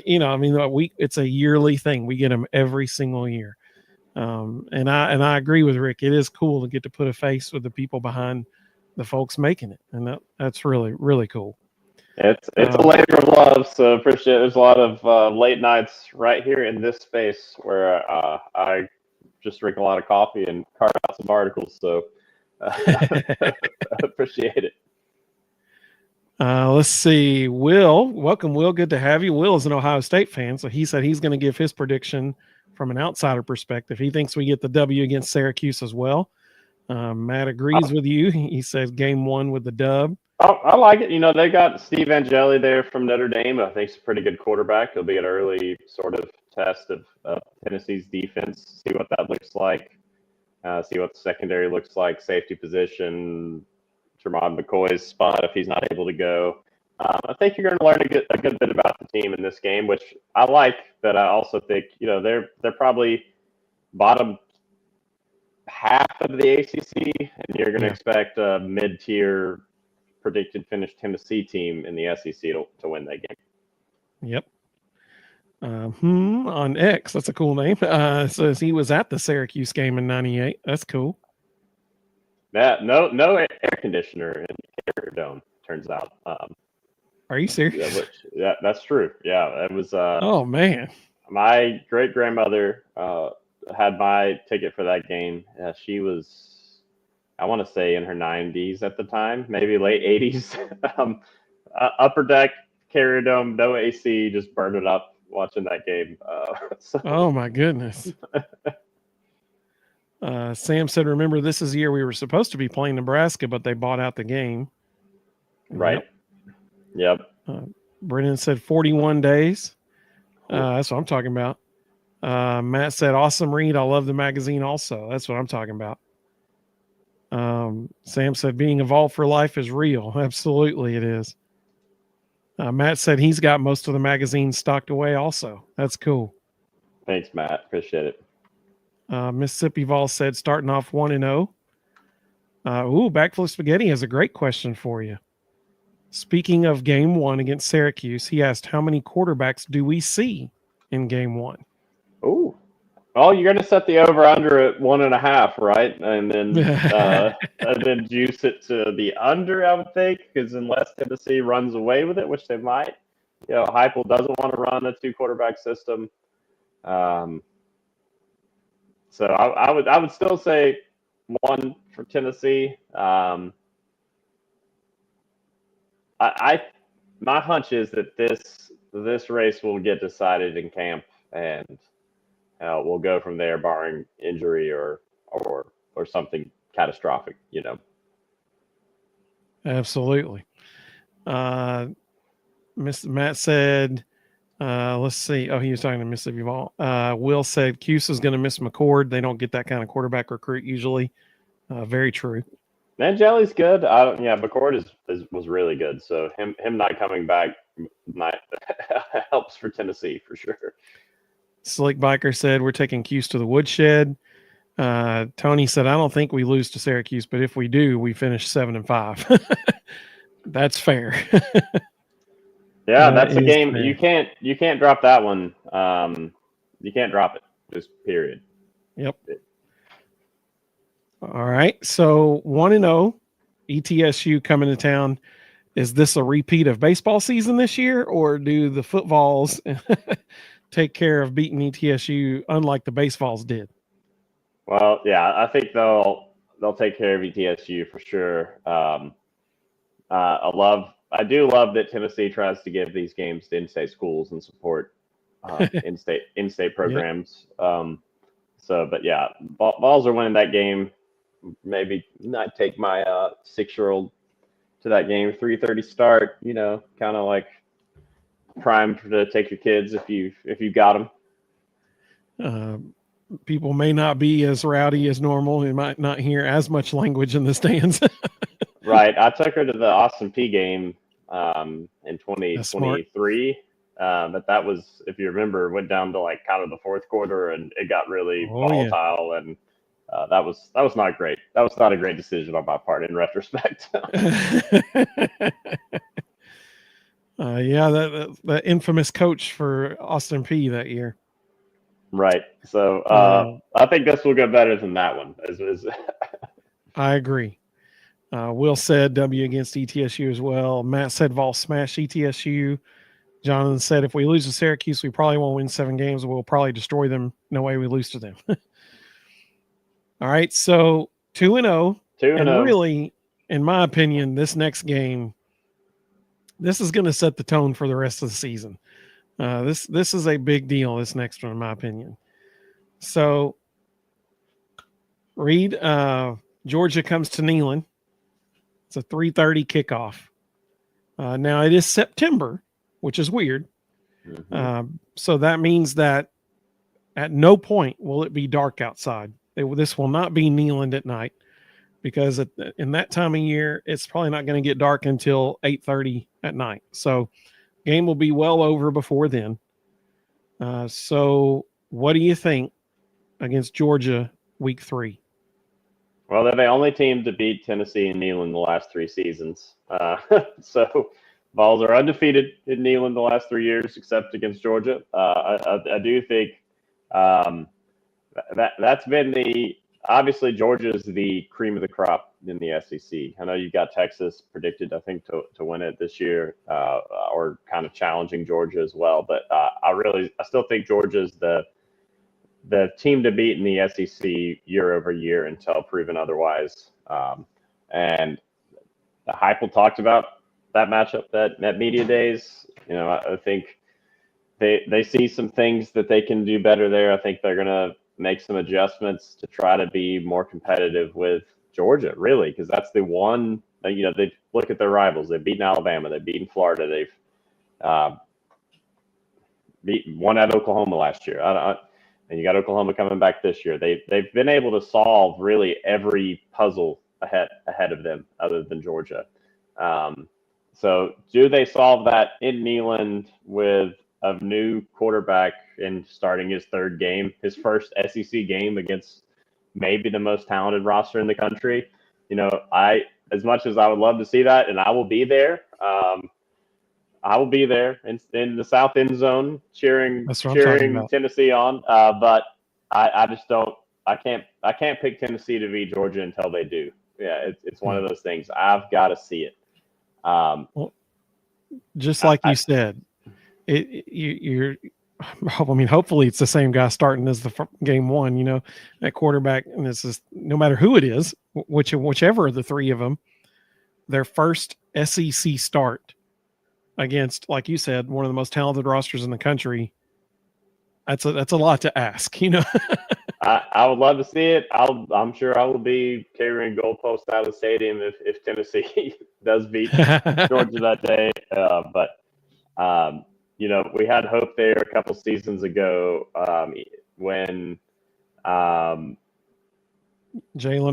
It's a yearly thing. We get them every single year. And I agree with Rick. It is cool to get to put a face with the people behind the folks making it. And that's really, really cool. It's a labor of love, so appreciate. There's a lot of late nights right here in this space where I just drink a lot of coffee and carve out some articles. So appreciate it. Let's see. Will, welcome, Will. Good to have you. Will is an Ohio State fan, so he said he's going to give his prediction from an outsider perspective. He thinks we get the W against Syracuse as well. Matt agrees with you. He says game 1 with the dub. Oh, I like it. They got Steve Angeli there from Notre Dame. I think he's a pretty good quarterback. It'll be an early sort of test of Tennessee's defense. See what that looks like. See what the secondary looks like. Safety position. Jermon McCoy's spot if he's not able to go. I think you're going to learn a good bit about the team in this game, which I like. But I also think they're probably bottom half of the ACC, and you're going to expect a mid-tier predicted finish Tennessee team in the SEC to win that game. Yep. On X, that's a cool name. Says he was at the Syracuse game in '98. That's cool. No air conditioner in the Carringer Dome, turns out. Are you serious? Yeah, that's true. Yeah, it was. Oh man, my great grandmother had my ticket for that game. She was, I want to say, in her 90s at the time, maybe late 80s. Upper deck, Carrier Dome, no AC, just burned it up watching that game. Oh my goodness. Sam said, remember, this is the year we were supposed to be playing Nebraska, but they bought out the game. Right. Yep. Brennan said 41 days. That's what I'm talking about. Matt said, awesome read. I love the magazine also. That's what I'm talking about. Sam said, being evolved for life is real. Absolutely it is. Matt said he's got most of the magazines stocked away also. That's cool. Thanks, Matt. Appreciate it. Mississippi Vol said starting off 1-0. Backflip Spaghetti has a great question for you. Speaking of game 1 against Syracuse, he asked, how many quarterbacks do we see in game 1? Oh, well, you're going to set the over-under at 1.5, right? And then juice it to the under, I would think, because unless Tennessee runs away with it, which they might, Heupel doesn't want to run a 2-quarterback system. So I would still say 1 for Tennessee. My hunch is that this race will get decided in camp, and we'll go from there, barring injury or something catastrophic. Absolutely. Matt said, let's see. Oh, he was talking to Mississippi Vol. Will said Cuse is going to miss McCord. They don't get that kind of quarterback recruit usually. Very true. Man, Jelly's good. McCord was really good. So him not coming back helps for Tennessee for sure. Slick Biker said we're taking Cuse to the woodshed. Tony said I don't think we lose to Syracuse, but if we do, we finish 7-5. That's fair. Yeah, that's a game fair. You can't drop that one. You can't drop it. Just period. Yep. All right. So 1-0, ETSU coming to town. Is this a repeat of baseball season this year, or do the footballs take care of beating ETSU unlike the baseballs did? Well, yeah, I think they'll take care of ETSU for sure. I do love that Tennessee tries to give these games to in-state schools and support in-state programs. Yep. But yeah, Balls are winning that game. Maybe not take my 6-year-old to that game. 3:30 start. Kind of like primed to take your kids if you got them. People may not be as rowdy as normal. They might not hear as much language in the stands. Right. I took her to the Austin Peay game in 2023. But that was, if you remember, went down to like kind of the fourth quarter, and it got really volatile, and that was not great. That was not a great decision on my part in retrospect. The infamous coach for Austin Peay that year. Right. So I think this will go better than that one. I agree. Will said W against ETSU as well. Matt said Vol smash ETSU. Jonathan said if we lose to Syracuse, we probably won't win 7 games. We'll probably destroy them. No way we lose to them. All right, so 2-0. 2-0. And really, in my opinion, this next game, this is going to set the tone for the rest of the season. This is a big deal, this next one, in my opinion. So, Reed, Georgia comes to Neyland. It's a 3:30 kickoff. Now, it is September, which is weird. Mm-hmm. So that means that at no point will it be dark outside. This will not be Neyland at night, because in that time of year, it's probably not going to get dark until 8:30 at night. So game will be well over before then. So what do you think against Georgia week 3? Well, they're the only team to beat Tennessee and Neyland the last 3 seasons. So Vols are undefeated in Neyland the last 3 years, except against Georgia. I do think that's been obviously Georgia's the cream of the crop in the SEC. I know you got Texas predicted, I think, to win it this year, or kind of challenging Georgia as well. But I still think Georgia's the team to beat in the SEC year over year until proven otherwise. And the Heupel talked about that matchup at media days. I think they see some things that they can do better there. I think they're going to make some adjustments to try to be more competitive with Georgia, really, because that's the one. They look at their rivals. They've beaten Alabama. They've beaten Florida. They've won at Oklahoma last year. And you got Oklahoma coming back this year. They've been able to solve really every puzzle ahead of them, other than Georgia. So do they solve that in Neyland with a new quarterback and starting his 3rd game, his first SEC game against maybe the most talented roster in the country? As much as I would love to see that, and I will be there. I will be there in the South End Zone cheering Tennessee on. But I just don't. I can't pick Tennessee to beat Georgia until they do. Yeah, it's one of those things. I've got to see it. Well, just like you said, you're. I mean, hopefully it's the same guy starting as the game 1. At quarterback, and this is no matter who it is, whichever of the 3 of them, their first SEC start against, like you said, one of the most talented rosters in the country. That's a lot to ask, I would love to see it. I'm sure I will be carrying goalposts out of the stadium if Tennessee does beat Georgia that day. But we had hope there a couple seasons ago when Jalen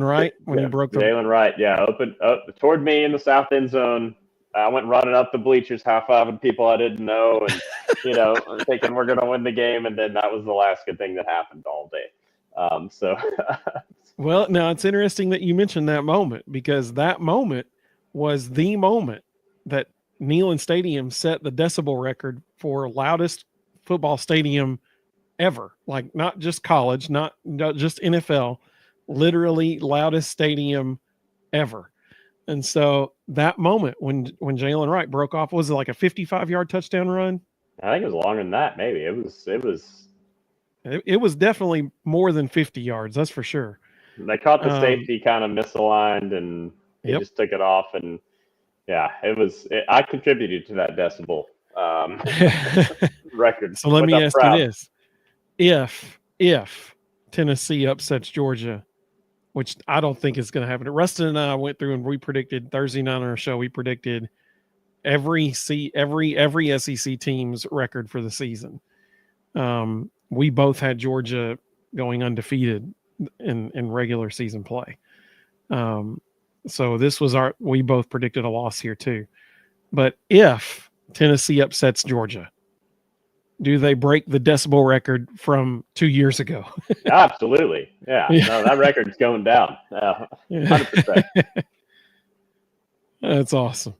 Wright, he broke the Jalen Wright, opened up toward me in the South End Zone. I went running up the bleachers, high-fiving people I didn't know, and thinking we're going to win the game, and then that was the last good thing that happened all day. Well, now it's interesting that you mentioned that moment, because that moment was the moment that Neyland Stadium set the decibel record for loudest football stadium ever. Like, not just college, not just NFL, literally loudest stadium ever. And so that moment when Jalen Wright broke off, was it like a 55-yard touchdown run? I think it was longer than that. Maybe it was definitely more than 50 yards. That's for sure. They caught the safety kind of misaligned, and he just took it off. And I contributed to that decibel record. So let me ask you this: if Tennessee upsets Georgia, which I don't think is going to happen. Ruston and I went through and we predicted Thursday night on our show. We predicted every SEC team's record for the season. We both had Georgia going undefeated in regular season play. So this was we both predicted a loss here too. But if Tennessee upsets Georgia, do they break the decibel record from 2 years ago? Absolutely. Yeah. No, that record's going down. 100%. That's awesome.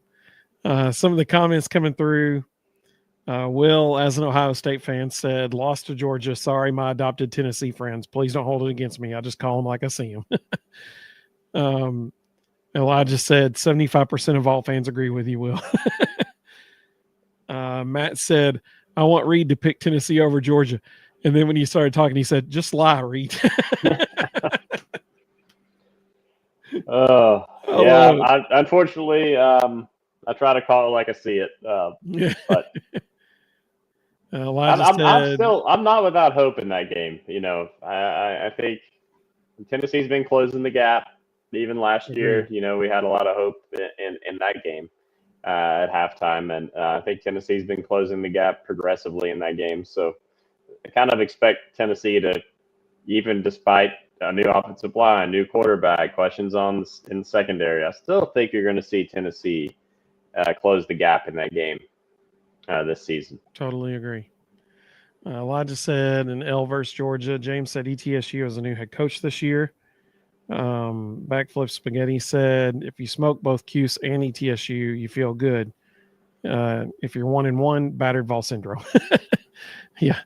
Some of the comments coming through. Will, as an Ohio State fan, said, lost to Georgia. Sorry, my adopted Tennessee friends. Please don't hold it against me. I just call them like I see them. Elijah said 75% of all fans agree with you, Will. Matt said, I want Reed to pick Tennessee over Georgia. And then when you started talking, he said, just lie, Reed. Oh, yeah. Unfortunately, I try to call it like I see it. But Elijah said, I'm not without hope in that game. I think Tennessee's been closing the gap. Even last year, we had a lot of hope in that game at halftime, and I think Tennessee's been closing the gap progressively in that game. So I kind of expect Tennessee to, even despite a new offensive line, new quarterback, questions in the secondary, I still think you're going to see Tennessee close the gap in that game this season. Totally agree. Elijah said in L versus Georgia. James said ETSU has a new head coach this year. Backflip Spaghetti said if you smoke both Cuse and ETSU, you feel good. If you're 1-1, battered Vol syndrome. Yeah.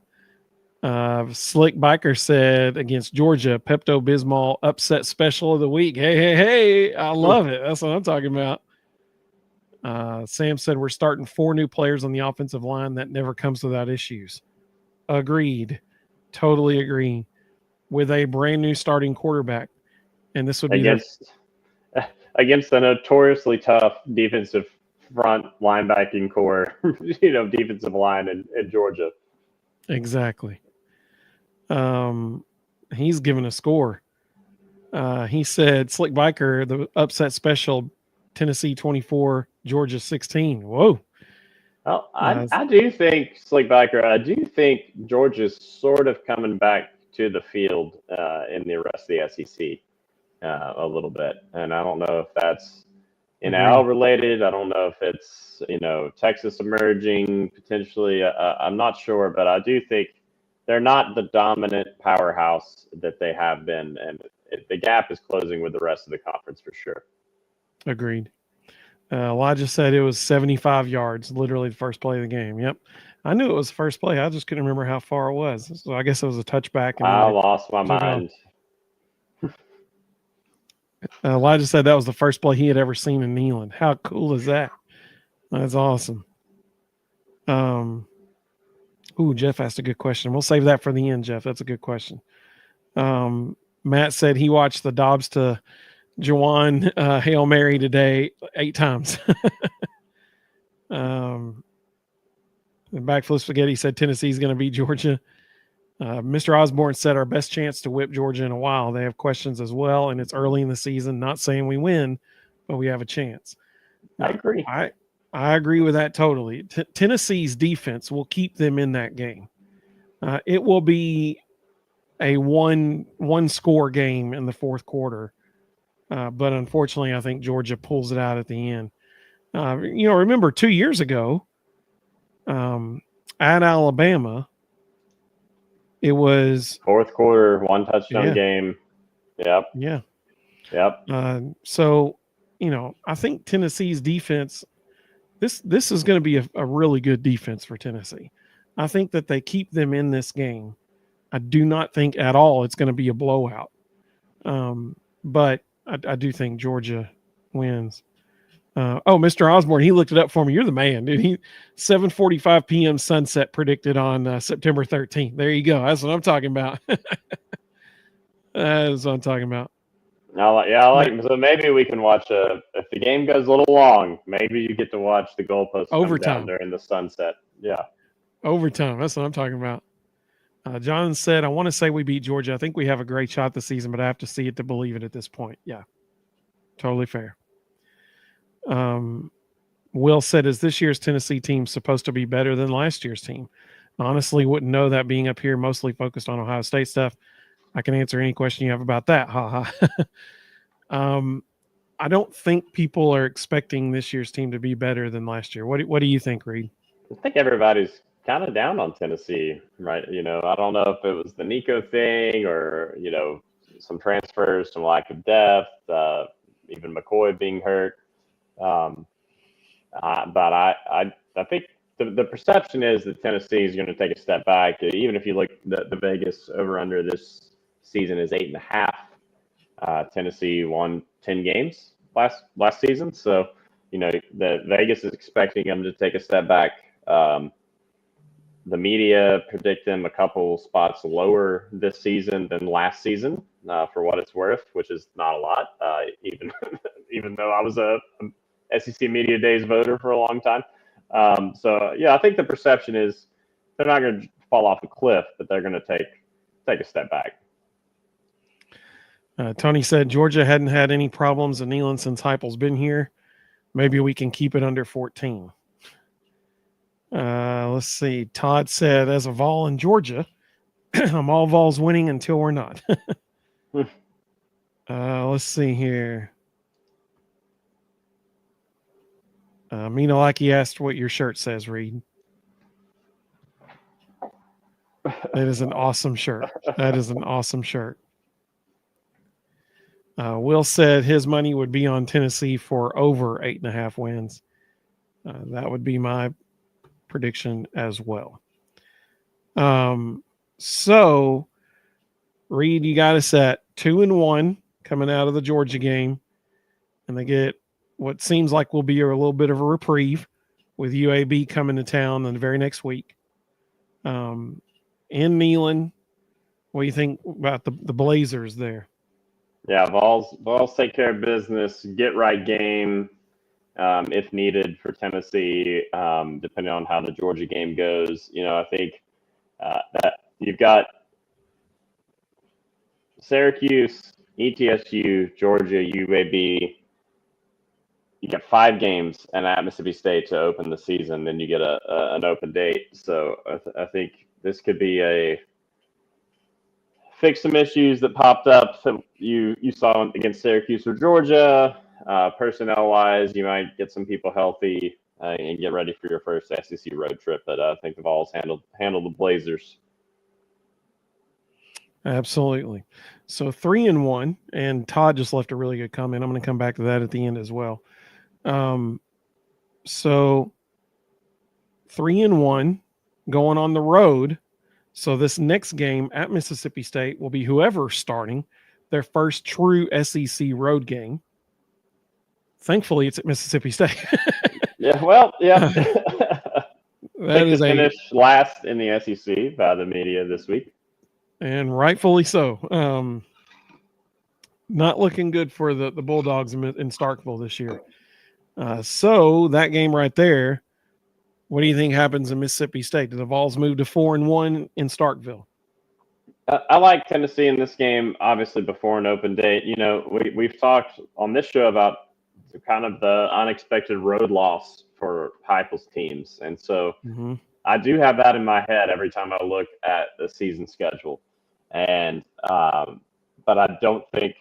Slick Biker said against Georgia, Pepto Bismol upset special of the week. Hey! I love it. That's what I'm talking about. Sam said we're starting 4 new players on the offensive line. That never comes without issues. Agreed. Totally agree. With a brand new starting quarterback. And this would be against the notoriously tough defensive front linebacking core, defensive line in Georgia. Exactly. He's given a score. He said Slick Biker, the upset special, Tennessee 24, Georgia 16. Whoa. Well, I do think, Slick Biker, I do think Georgia's sort of coming back to the field in the rest of the SEC a little bit. And I don't know if that's NIL related. I don't know if it's, Texas emerging potentially. I'm not sure, but I do think they're not the dominant powerhouse that they have been. And the gap is closing with the rest of the conference for sure. Agreed. Elijah said it was 75 yards, literally the first play of the game. Yep. I knew it was the first play. I just couldn't remember how far it was. So I guess it was a touchback. And I lost my mind. Elijah said that was the first play he had ever seen in Neyland. How cool is that? That's awesome. Jeff asked a good question. We'll save that for the end, Jeff. That's a good question. Matt said he watched the Dobbs to Jawan Hail Mary today 8 times. Backflip Spaghetti said Tennessee's going to beat Georgia. Mr. Osborne said our best chance to whip Georgia in a while. They have questions as well, and it's early in the season. Not saying we win, but we have a chance. I agree. I agree with that totally. Tennessee's defense will keep them in that game. It will be a one score game in the fourth quarter, but unfortunately, I think Georgia pulls it out at the end. Remember 2 years ago at Alabama, it was fourth quarter, 1 touchdown game. Yep. Yeah. Yep. So, I think Tennessee's defense, this is going to be a really good defense for Tennessee. I think that they keep them in this game. I do not think at all it's going to be a blowout. But I do think Georgia wins. Mr. Osborne, he looked it up for me. You're the man, dude. 7:45 p.m. sunset predicted on September 13th. There you go. That's what I'm talking about. That's what I'm talking about. I like. So maybe we can watch if the game goes a little long, maybe you get to watch the goalpost overtime during the sunset. Yeah, overtime. That's what I'm talking about. John said, "I want to say we beat Georgia. I think we have a great shot this season, but I have to see it to believe it at this point." Yeah, totally fair. Will said, "Is this year's Tennessee team supposed to be better than last year's team?" Honestly, wouldn't know that, being up here mostly focused on Ohio State stuff. I can answer any question you have about that. Ha ha. I don't think people are expecting this year's team to be better than last year. What do you think, Reed? I think everybody's kind of down on Tennessee, right? I don't know if it was the Nico thing or, some transfers, some lack of depth, even McCoy being hurt. But I think the perception is that Tennessee is going to take a step back. Even if you look, the Vegas over-under this season is 8.5. Tennessee won 10 games last season. So, the Vegas is expecting them to take a step back. The media predict them a couple spots lower this season than last season, for what it's worth, which is not a lot, even even though I was a SEC Media Days voter for a long time. I think the perception is they're not going to fall off a cliff, but they're going to take a step back. Tony said Georgia hadn't had any problems in Neyland since Heupel's been here. Maybe we can keep it under 14. Let's see. Todd said, as a Vol in Georgia, I'm all Vols winning until we're not. Let's see here. Mina Lackey asked what your shirt says, Reed. That is an awesome shirt. That is an awesome shirt. Will said his money would be on Tennessee for over 8.5 wins. That would be my prediction as well. So, Reed, you got us at 2-1 coming out of the Georgia game, and they get what seems like will be a little bit of a reprieve with UAB coming to town the very next week. In Neyland, what do you think about the Blazers there? Yeah, Vols take care of business, get right game if needed for Tennessee, depending on how the Georgia game goes. I think that you've got Syracuse, ETSU, Georgia, UAB. You get 5 games and at Mississippi State to open the season. Then you get an open date. So I think this could be fix some issues that popped up that you saw against Syracuse or Georgia. Personnel-wise, you might get some people healthy and get ready for your first SEC road trip. But I think the Vols handle the Blazers. Absolutely. So 3-1, and Todd just left a really good comment. I'm going to come back to that at the end as well. So 3-1 going on the road. So this next game at Mississippi State will be whoever's starting their first true SEC road game. Thankfully, it's at Mississippi State. Yeah. That is finished last in the SEC by the media this week. And rightfully so. Not looking good for the Bulldogs in Starkville this year. So that game right there, what do you think happens in Mississippi State? Do the Vols move to 4-1 in Starkville? I like Tennessee in this game, obviously before an open date. We've talked on this show about kind of the unexpected road loss for Heupel's teams. And so I do have that in my head every time I look at the season schedule. And but I don't think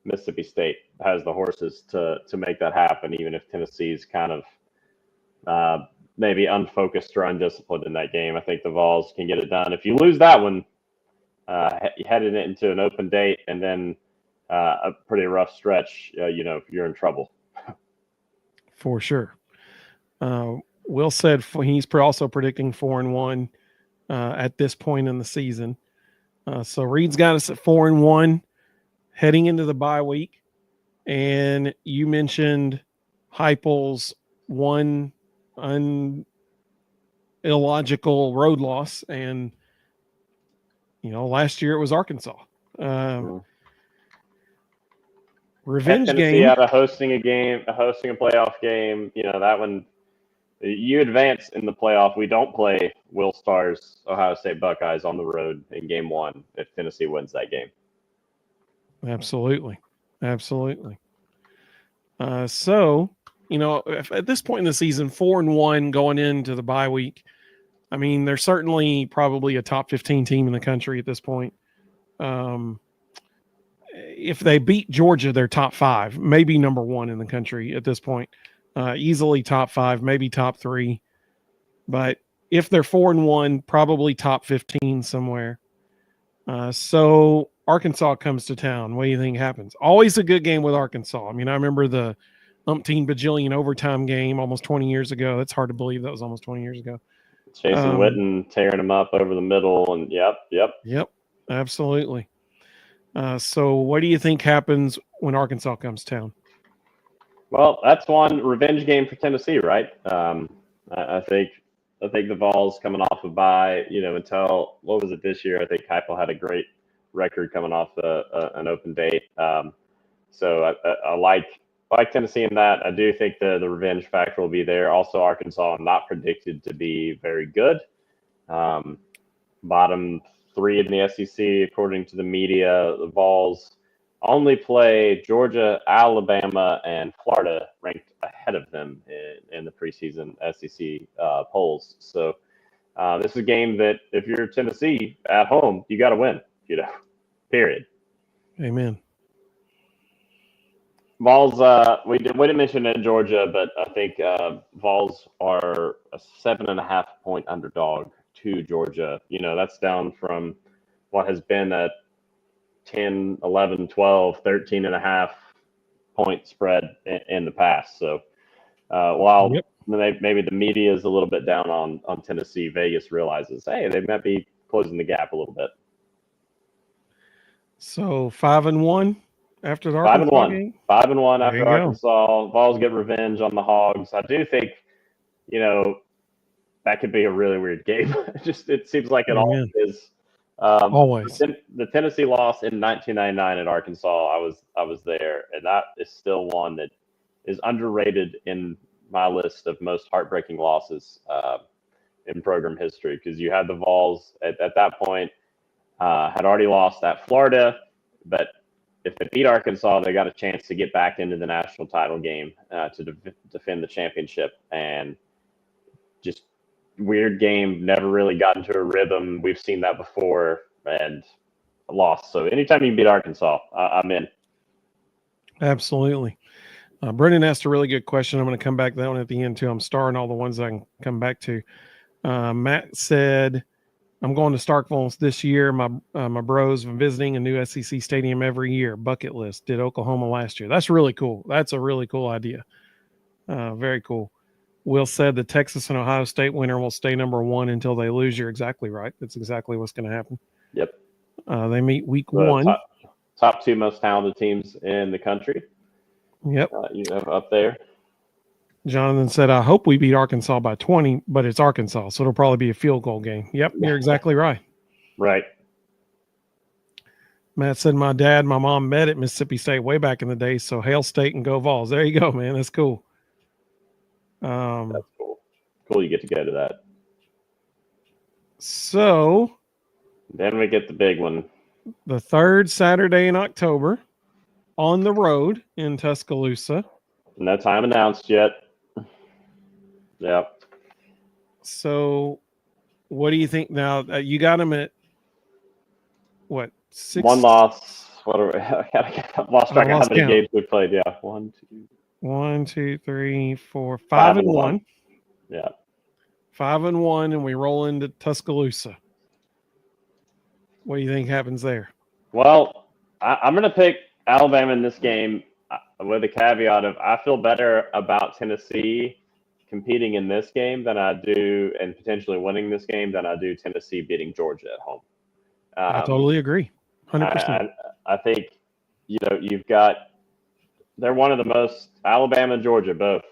Mississippi State has the horses to make that happen, even if Tennessee's kind of maybe unfocused or undisciplined in that game. I think the Vols can get it done. If you lose that one, heading into an open date and then a pretty rough stretch, you're in trouble. For sure. Will said he's also predicting 4-1 at this point in the season. So Reed's got us at 4-1 heading into the bye week. And you mentioned Heupel's one illogical road loss. And, last year it was Arkansas. Revenge Tennessee game. Out of hosting a playoff game, that one, you advance in the playoff. We don't play Will Starr's Ohio State Buckeyes on the road in game 1 if Tennessee wins that game. Absolutely. So, at this point in the season, 4-1 going into the bye week, I mean, they're certainly probably a top 15 team in the country at this point. If they beat Georgia, they're top 5, maybe number 1 in the country at this point. Easily top 5, maybe top 3. But if they're 4-1, probably top 15 somewhere. So Arkansas comes to town. What do you think happens? Always a good game with Arkansas. I mean, I remember the umpteen bajillion overtime game almost 20 years ago. It's hard to believe that was almost 20 years ago. Jason Witten tearing him up over the middle, and yep, absolutely. So what do you think happens when Arkansas comes to town? Well, that's one revenge game for Tennessee, right? I think the Vols coming off a bye, until what was it this year? I think Heupel had a great record coming off an open date. So I like Tennessee in that. I do think the revenge factor will be there. Also, Arkansas not predicted to be very good. Um, Bottom three in the SEC according to the media. The Vols only play Georgia, Alabama, and Florida ranked ahead of them in the preseason SEC polls. So this is a game that if you're Tennessee at home, you got to win. Period. Amen. Vols, we didn't mention it in Georgia, but I think Vols are a 7.5-point underdog to Georgia. That's down from what has been a 10, 11, 12, 13 and a half point spread in the past. So while maybe the media is a little bit down on Tennessee, Vegas realizes, hey, they might be closing the gap a little bit. So 5-1 after the 5-1 game? 5-1 after Arkansas. Vols get revenge on the Hogs. I do think, that could be a really weird game. It seems like it always is. Always. The Tennessee loss in 1999 at Arkansas, I was there, and that is still one that is underrated in my list of most heartbreaking losses in program history, because you had the Vols at that point had already lost at Florida, but if they beat Arkansas, they got a chance to get back into the national title game to defend the championship. And just weird game, never really got into a rhythm. We've seen that before and lost. So anytime you beat Arkansas, I'm in. Absolutely. Brendan asked a really good question. I'm going to come back to that one at the end too. I'm starring all the ones I can come back to. Matt said, I'm going to Starkville this year. My bros have been visiting a new SEC stadium every year. Bucket list. Did Oklahoma last year. That's really cool. That's a really cool idea. Very cool. Will said the Texas and Ohio State winner will stay number one until they lose. You're exactly right. That's exactly what's going to happen. Yep. They meet week one. Top two most talented teams in the country. Yep. Up there. Jonathan said, I hope we beat Arkansas by 20, but it's Arkansas, so it'll probably be a field goal game. Yep, you're exactly right. Right. Matt said, my dad and my mom met at Mississippi State way back in the day, so Hail State and go Vols. There you go, man. That's cool. That's cool. Cool you get to go to that. So. Then we get the big one. The third Saturday in October on the road in Tuscaloosa. No time announced yet. Yep. So, what do you think now? You got them at what? 6? One loss. What are we? I lost track of how many games we played. Yeah, 1, 2, 3, 4, 5-1. Yeah, 5-1, and we roll into Tuscaloosa. What do you think happens there? Well, I'm going to pick Alabama in this game with a caveat of I feel better about Tennessee competing in this game than I do, and potentially winning this game, than I do Tennessee beating Georgia at home. I totally agree. 100%. I think, you've got, they're one of the most, Alabama and Georgia, both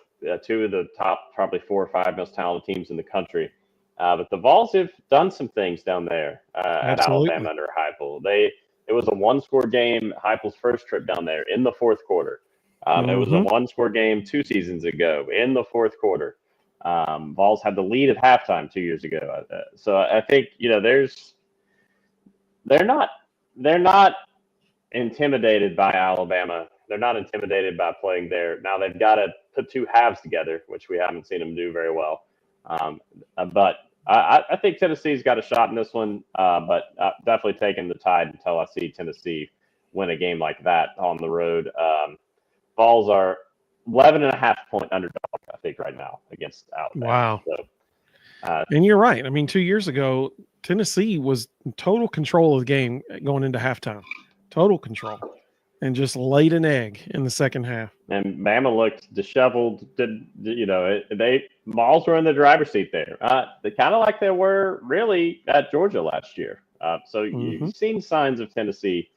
two of the top probably 4 or 5 most talented teams in the country. But the Vols have done some things down there at Alabama under Heupel. It was a 1-score game, Heupel's first trip down there in the fourth quarter. It was a 1-score game 2 seasons ago in the fourth quarter. Vols had the lead at halftime 2 years ago. So I think, they're not intimidated by Alabama. They're not intimidated by playing there. Now they've got to put 2 halves together, which we haven't seen them do very well. But I think Tennessee's got a shot in this one, but definitely taking the Tide until I see Tennessee win a game like that on the road. Vols are 11.5-point underdog, I think, right now against Alabama. Wow. So, and you're right. I mean, 2 years ago, Tennessee was in total control of the game going into halftime. Total control. And just laid an egg in the second half. And Bama looked disheveled. Vols were in the driver's seat there. They kind of like they were really at Georgia last year. So you've seen signs of Tennessee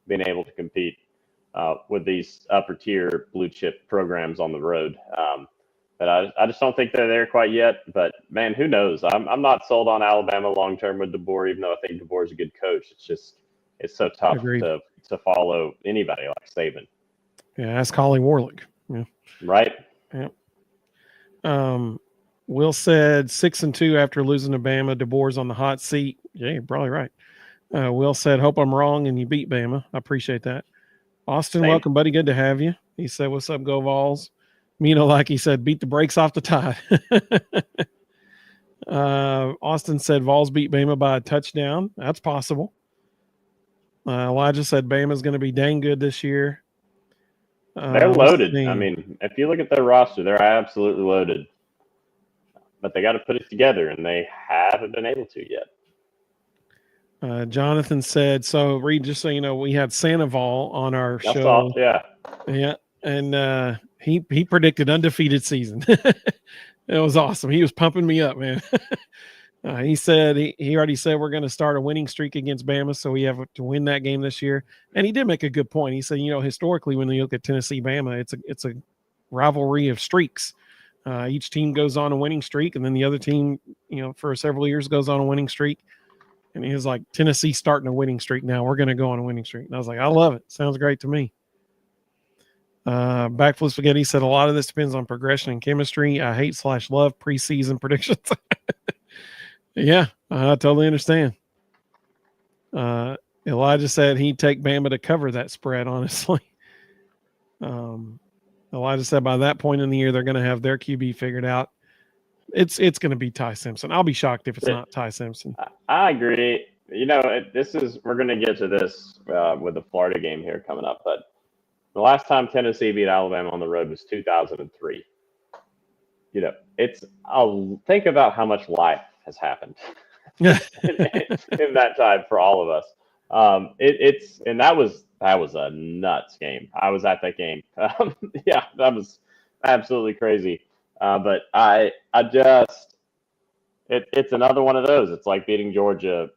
being able to compete. with these upper tier blue chip programs on the road. But I just don't think they're there quite yet. But man, who knows? I'm not sold on Alabama long term with DeBoer, even though I think DeBoer is a good coach. It's so tough to follow anybody like Saban. Yeah, ask Holly Warlick. Yeah. Right. Yeah. Will said 6-2 after losing to Bama. DeBoer's on the hot seat. Yeah, you're probably right. Will said, hope I'm wrong and you beat Bama. I appreciate that. Austin, welcome, buddy. Good to have you. He said, what's up, Go Vols? Like he said, beat the brakes off the Tide. Austin said, Vols beat Bama by a touchdown. That's possible. Elijah said, Bama's going to be dang good this year. They're loaded. I mean, if you look at their roster, they're absolutely loaded. But they got to put it together, and they haven't been able to yet. Jonathan said, so Reed, just so you know, we had Sandoval on our show. Yeah. And he predicted undefeated season. It was awesome. He was pumping me up, man. He said he already said we're going to start a winning streak against Bama, so we have to win that game this year. And he did make a good point. He said, historically, when you look at Tennessee Bama, it's a rivalry of streaks. Each team goes on a winning streak, and then the other team, for several years goes on a winning streak. And he was like, Tennessee starting a winning streak now. We're going to go on a winning streak. And I was like, I love it. Sounds great to me. Backflip Spaghetti said a lot of this depends on progression and chemistry. I hate/love preseason predictions. Yeah, I totally understand. Elijah said he'd take Bama to cover that spread, honestly. Elijah said by that point in the year, they're going to have their QB figured out. It's going to be Ty Simpson. I'll be shocked if it's not Ty Simpson. I agree. We're going to get to this with the Florida game here coming up, but the last time Tennessee beat Alabama on the road was 2003. Think about how much life has happened in that time for all of us. And that was a nuts game. I was at that game. Yeah, that was absolutely crazy. But it's another one of those. It's like beating Georgia.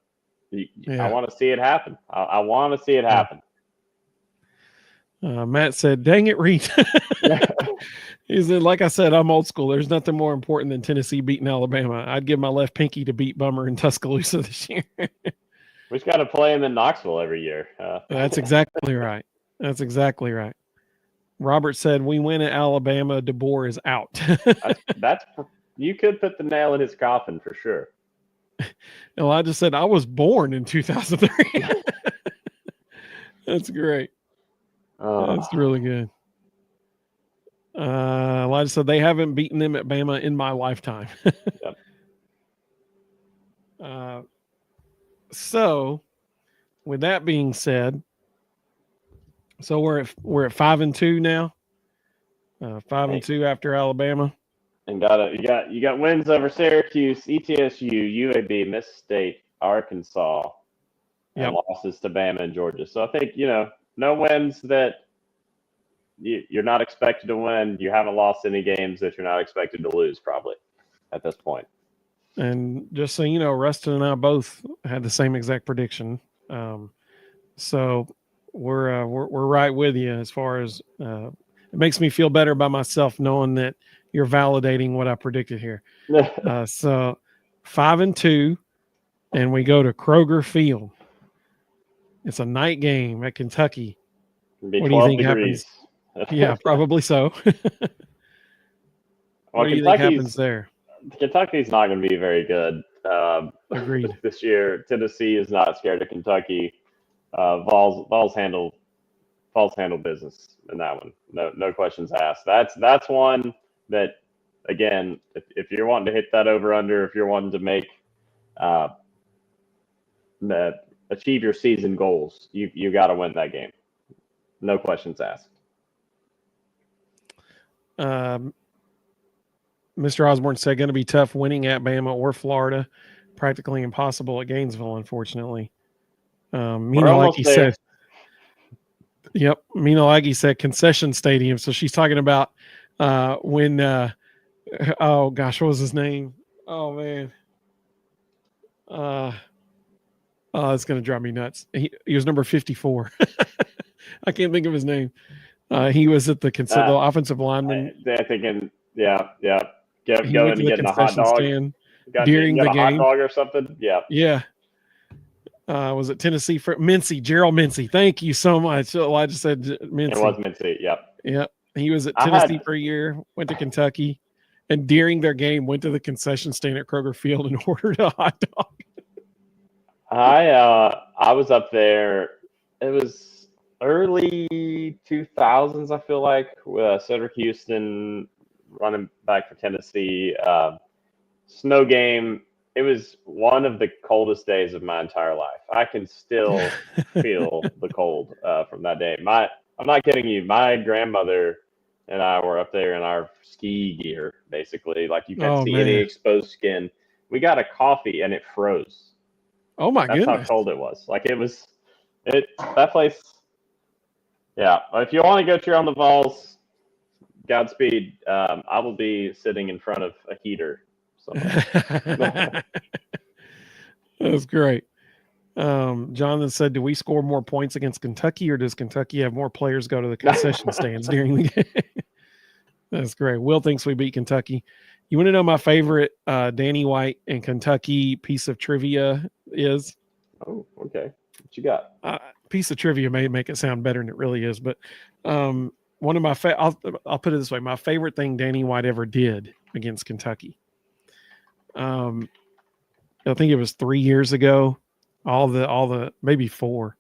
I want to see it happen. I want to see it happen. Matt said, dang it, Reed. He said, like I said, I'm old school. There's nothing more important than Tennessee beating Alabama. I'd give my left pinky to beat Bummer in Tuscaloosa this year. We just got to play him in Knoxville every year. That's exactly right. That's exactly right. Robert said, we win at Alabama. DeBoer is out. You could put the nail in his coffin for sure. Elijah said, I was born in 2003. That's great. That's really good. Elijah said, they haven't beaten them at Bama in my lifetime. Yep. So with that being said, so we're at 5-2 now. 5-2 after Alabama. And you got wins over Syracuse, ETSU, UAB, Mississippi State, Arkansas, and losses to Bama and Georgia. So I think no wins that you're not expected to win. You haven't lost any games that you're not expected to lose, probably at this point. And just so you know, Ruston and I both had the same exact prediction. So we're right with you as far as it makes me feel better by myself knowing that you're validating what I predicted here. So 5-2, and we go to Kroger Field. It's a night game at Kentucky. What do you think happens? Yeah, probably so. What do you think happens there? Kentucky's not going to be very good. Agreed. This year, Tennessee is not scared of Kentucky. Vols handle business in that one. No questions asked. That's one that, again, if you're wanting to hit that over under, if you're wanting to make achieve your season goals, you got to win that game. No questions asked. Mr. Osborne said, going to be tough winning at Bama or Florida. Practically impossible at Gainesville, unfortunately. Mina Laggy said, yep. Mina Laggy said concession stadium. So she's talking about when, oh gosh, what was his name? Oh man. Oh, it's going to drive me nuts. He was number 54. I can't think of his name. He was at the offensive lineman. I think, yeah. He went to the getting a hot concession dog stand during the game. Hot dog or something. Yeah. Yeah. Was it Tennessee? Mincy, Gerald Mincy. Thank you so much. Elijah said Mincy. It was Mincy. Yep. Yep. He was at Tennessee for a year, went to Kentucky, and during their game went to the concession stand at Kroger Field and ordered a hot dog. I was up there. It was early 2000s, I feel like, with Cedric Houston running back for Tennessee. Snow game. It was one of the coldest days of my entire life. I can still feel the cold from that day. I'm not kidding you. My grandmother and I were up there in our ski gear, basically. Like, you can't see any exposed skin. We got a coffee and it froze. Oh my goodness! That's how cold it was. Like, that place. Yeah, if you want to go cheer on the Vols, Godspeed. I will be sitting in front of a heater. That's great. Jonathan said, do we score more points against Kentucky, or does Kentucky have more players go to the concession stands during the game? That's great. Will thinks we beat Kentucky. You want to know my favorite Danny White and Kentucky piece of trivia is? Oh, okay. What you got? Piece of trivia may make it sound better than it really is, but one of my I'll put it this way: my favorite thing Danny White ever did against Kentucky. I think it was 3 years ago. All the maybe 4.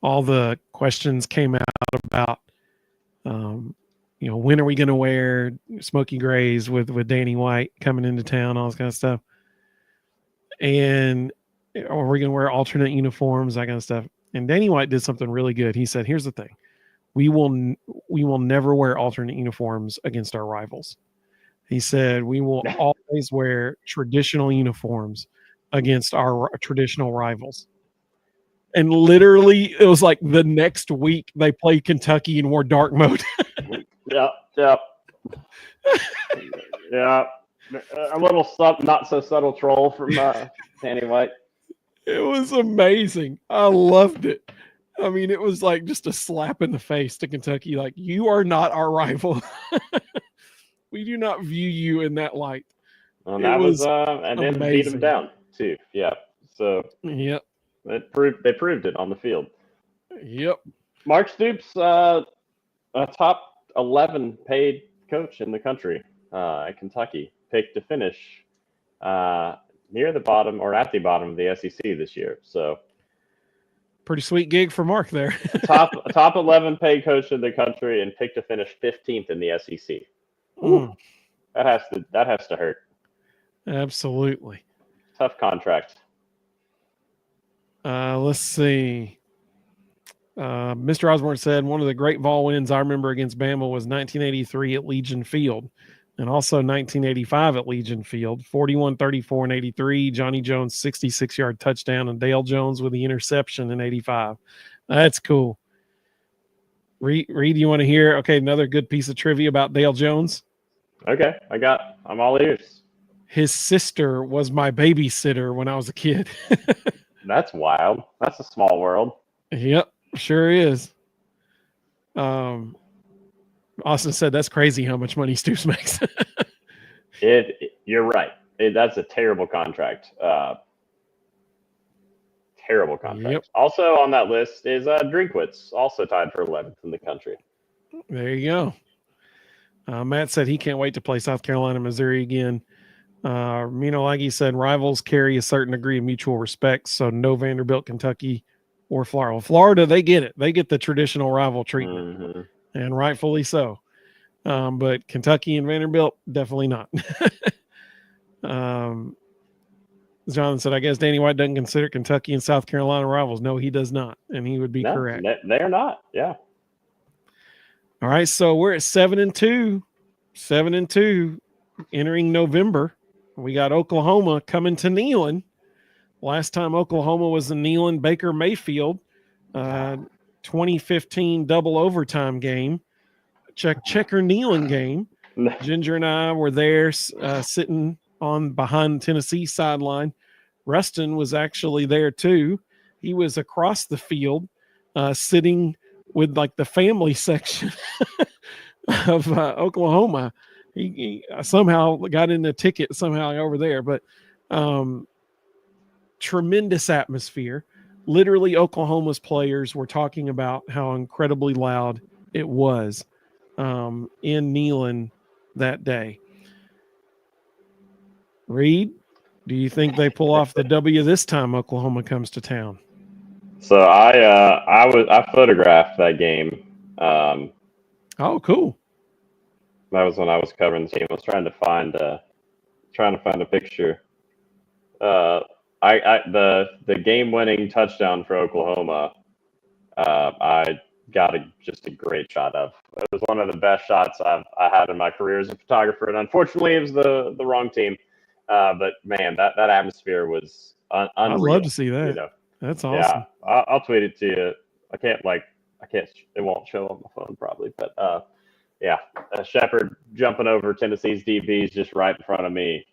All the questions came out about, when are we going to wear smoky grays with Danny White coming into town, all this kind of stuff, and are we going to wear alternate uniforms, that kind of stuff. And Danny White did something really good. He said, "Here's the thing: we will never wear alternate uniforms against our rivals." He said, "We will always wear traditional uniforms against our traditional rivals." And literally, it was like the next week they played Kentucky and wore dark mode. Yeah. A little not so subtle troll from Danny White. It was amazing. I loved it. I mean, it was like just a slap in the face to Kentucky. Like, you are not our rival. We do not view you in that light. Well, that was and then beat them down too. Yeah. So yep. They proved it on the field. Yep. Mark Stoops, a top 11 paid coach in the country at Kentucky, picked to finish near the bottom or at the bottom of the SEC this year. So pretty sweet gig for Mark there. top 11 paid coach in the country and picked to finish 15th in the SEC. Ooh, that has to hurt. Absolutely. Tough contract. Let's see. Mr. Osborne said one of the great Vol wins I remember against Bama was 1983 at Legion Field, and also 1985 at Legion Field. 41, 34, and 83. Johnny Jones 66-yard touchdown, and Dale Jones with the interception in 85. That's cool. Reed, you want to hear? Okay, another good piece of trivia about Dale Jones. Okay, I'm all ears. His sister was my babysitter when I was a kid. That's wild. That's a small world. Yep, sure is. Austin said that's crazy how much money Stoops makes. You're right. That's a terrible contract. Terrible contract. Yep. Also on that list is Drinkwitz, also tied for 11th in the country. There you go. Matt said he can't wait to play South Carolina, Missouri again. Mino Laggy said rivals carry a certain degree of mutual respect, so no Vanderbilt, Kentucky, or Florida. Well, Florida, they get it. They get the traditional rival treatment, and rightfully so. But Kentucky and Vanderbilt, definitely not. Jonathan said, I guess Danny White doesn't consider Kentucky and South Carolina rivals. No, he does not, and he would be correct. They are not, yeah. All right, so we're at 7-2. 7-2 entering November. We got Oklahoma coming to Neyland. Last time Oklahoma was in Neyland, Baker Mayfield, 2015 double overtime game, checker Neyland game. Ginger and I were there sitting behind Tennessee sideline. Ruston was actually there too. He was across the field, sitting with like the family section of Oklahoma. He somehow got in the ticket somehow over there, but tremendous atmosphere. Literally, Oklahoma's players were talking about how incredibly loud it was in Neyland that day. Reed, do you think they pull off the W this time Oklahoma comes to town? So I photographed that game. Oh, cool. That was when I was covering the team. I was trying to find a picture. The game-winning touchdown for Oklahoma. I got just a great shot of. It was one of the best shots I had in my career as a photographer, and unfortunately, it was the wrong team. But man, that atmosphere was unreal. I'd love to see that. You know? That's awesome. Yeah, I'll tweet it to you. I can't. It won't show on my phone probably, but yeah, Shepard jumping over Tennessee's DBs just right in front of me.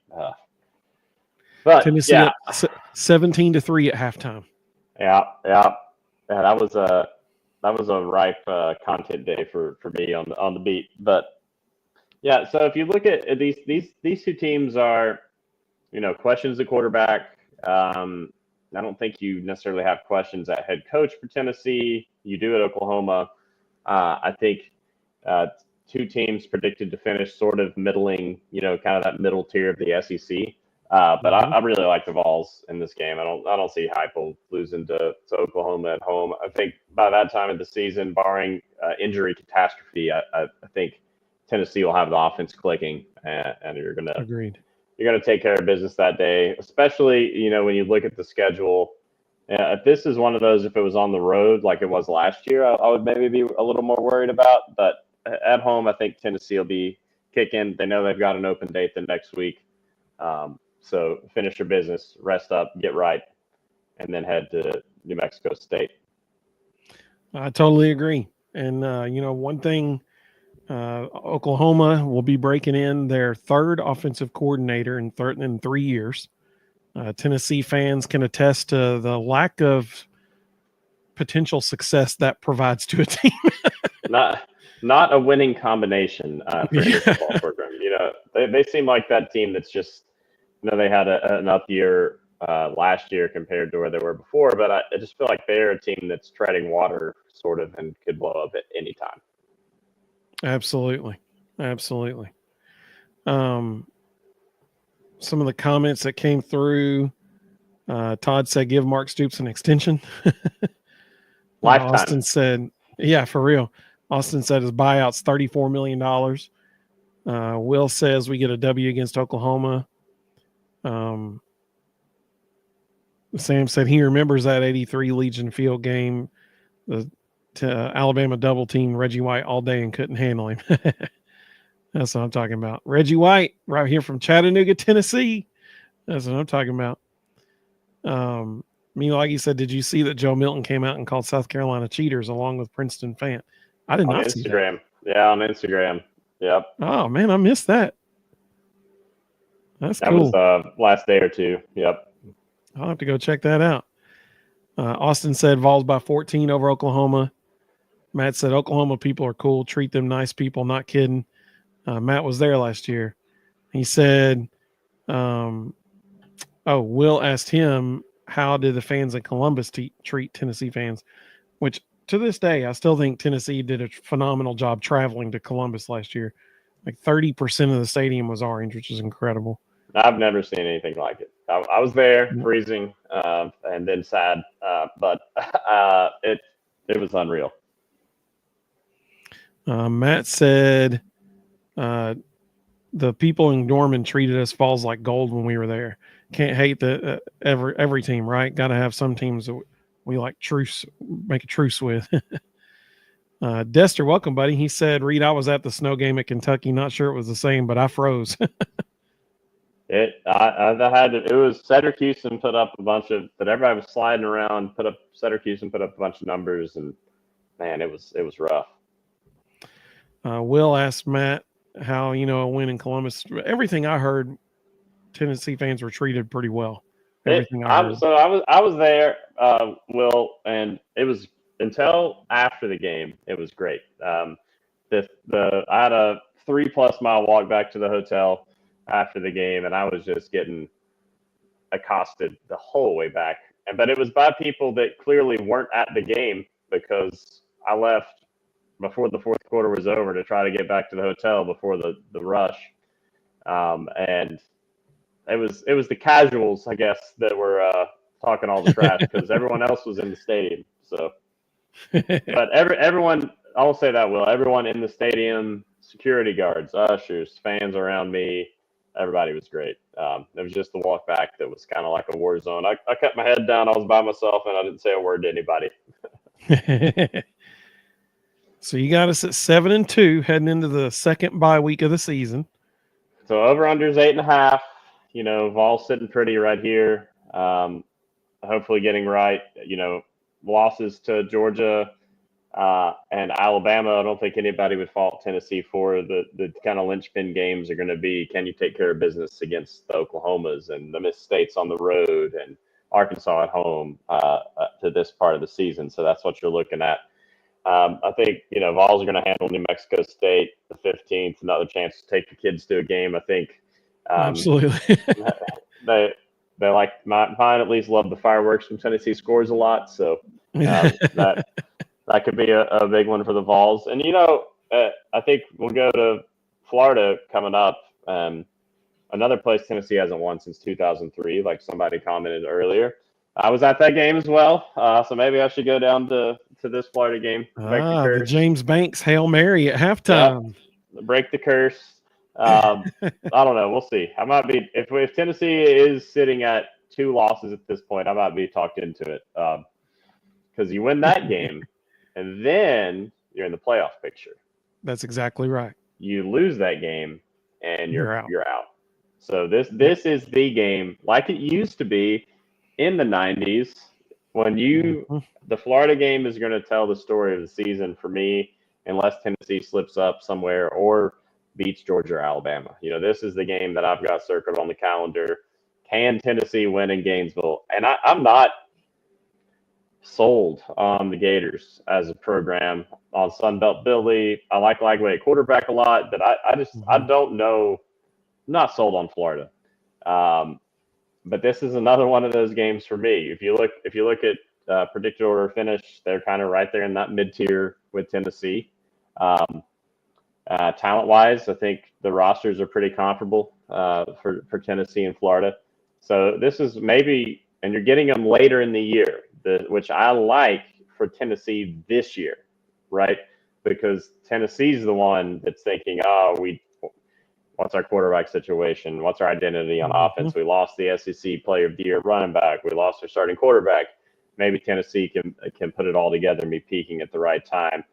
But Tennessee yeah, 17-3 at halftime. Yeah, that was a ripe content day for me on the beat. But yeah, so if you look at these two teams are, questions at quarterback. I don't think you necessarily have questions at head coach for Tennessee. You do at Oklahoma. I think two teams predicted to finish sort of middling, kind of that middle tier of the SEC. But I really like the Vols in this game. I don't see Heupel losing to Oklahoma at home. I think by that time of the season, barring injury catastrophe, I think Tennessee will have the offense clicking, and you're gonna take care of business that day. Especially when you look at the schedule. If this is one of those, if it was on the road like it was last year, I would maybe be a little more worried about. But at home, I think Tennessee will be kicking. They know they've got an open date the next week. So finish your business, rest up, get right, and then head to New Mexico State. I totally agree. And, one thing, Oklahoma will be breaking in their third offensive coordinator in 3 years. Tennessee fans can attest to the lack of potential success that provides to a team. Not a winning combination for any football program. They seem like that team that's just, they had an up year last year compared to where they were before, but I just feel like they're a team that's treading water sort of and could blow up at any time. Absolutely. Some of the comments that came through, Todd said, give Mark Stoops an extension. Lifetime. Austin said, yeah, for real. Austin said his buyout's $34 million. Will says we get a W against Oklahoma. Sam said he remembers that 83 Legion Field game, the Alabama double team Reggie White all day and couldn't handle him. That's what I'm talking about. Reggie White, right here from Chattanooga, Tennessee. That's what I'm talking about. Like you said, did you see that Joe Milton came out and called South Carolina cheaters along with Princeton Fant? I did not see that. On Instagram. Yeah, on Instagram. Yep. Oh, man, I missed that. That cool. That was last day or two. Yep. I'll have to go check that out. Austin said Vols by 14 over Oklahoma. Matt said Oklahoma people are cool. Treat them nice people. Not kidding. Matt was there last year. He said, Will asked him, how did the fans in Columbus treat Tennessee fans? Which to this day, I still think Tennessee did a phenomenal job traveling to Columbus last year. Like 30% of the stadium was orange, which is incredible. I've never seen anything like it. I was there, freezing, and then sad, but it was unreal. Matt said the people in Norman treated us Falls like gold when we were there. Can't hate the every team, right? Got to have some teams that we like make a truce with. Dester, welcome, buddy. He said, Reed, I was at the snow game at Kentucky. Not sure it was the same, but I froze. It was Cedric Houston put up a bunch of that. Everybody was sliding around. Cedric Houston put up a bunch of numbers, and man, it was rough. Will asked Matt how a win in Columbus. Everything I heard, Tennessee fans were treated pretty well. Everything I heard. So I was there, Will, and it was until after the game, it was great. I had a 3+ mile walk back to the hotel after the game, and I was just getting accosted the whole way back. But it was by people that clearly weren't at the game, because I left before the fourth quarter was over to try to get back to the hotel before the rush. And it was the casuals, I guess, that were talking all the trash, because everyone else was in the stadium. So, but everyone, I'll say that, Will, everyone in the stadium, security guards, ushers, fans around me, everybody was great. It was just the walk back that was kind of like a war zone. I kept my head down. I was by myself, and I didn't say a word to anybody. So you got us at 7-2 heading into the second bye week of the season. So over-under's 8.5. Vol's sitting pretty right here. Hopefully getting right. Losses to Georgia and Alabama, I don't think anybody would fault Tennessee for. The kind of linchpin games are going to be, can you take care of business against the Oklahomas and the Miss States on the road and Arkansas at home to this part of the season. So that's what you're looking at. I think, Vols are going to handle New Mexico State the 15th, another chance to take the kids to a game. I think absolutely. they like mine at least love the fireworks from Tennessee scores a lot. So that could be a big one for the Vols. And, I think we'll go to Florida coming up. Another place Tennessee hasn't won since 2003, like somebody commented earlier. I was at that game as well, so maybe I should go down to this Florida game. The James Banks Hail Mary at halftime. Yep. Break the curse. I don't know. We'll see. I might be if Tennessee is sitting at 2 losses at this point, I might be talked into it, because you win that game, and then you're in the playoff picture. That's exactly right. You lose that game, and you're out. So this is the game, like it used to be in the 90s, when the Florida game is going to tell the story of the season for me, unless Tennessee slips up somewhere or beats Georgia or Alabama. This is the game that I've got circled on the calendar. Can Tennessee win in Gainesville? And I'm not sold on the Gators as a program, on Sunbelt Billy. I like Lagway at quarterback a lot, but I don't know. I'm not sold on Florida. But this is another one of those games for me. If you look at predicted order of finish, they're kind of right there in that mid-tier with Tennessee. Talent-wise, I think the rosters are pretty comparable for Tennessee and Florida. So this is maybe, and you're getting them later in the year, which I like for Tennessee this year, right? Because Tennessee's the one that's thinking, what's our quarterback situation? What's our identity on offense? We lost the SEC Player of the Year running back. We lost our starting quarterback. Maybe Tennessee can put it all together and be peaking at the right time.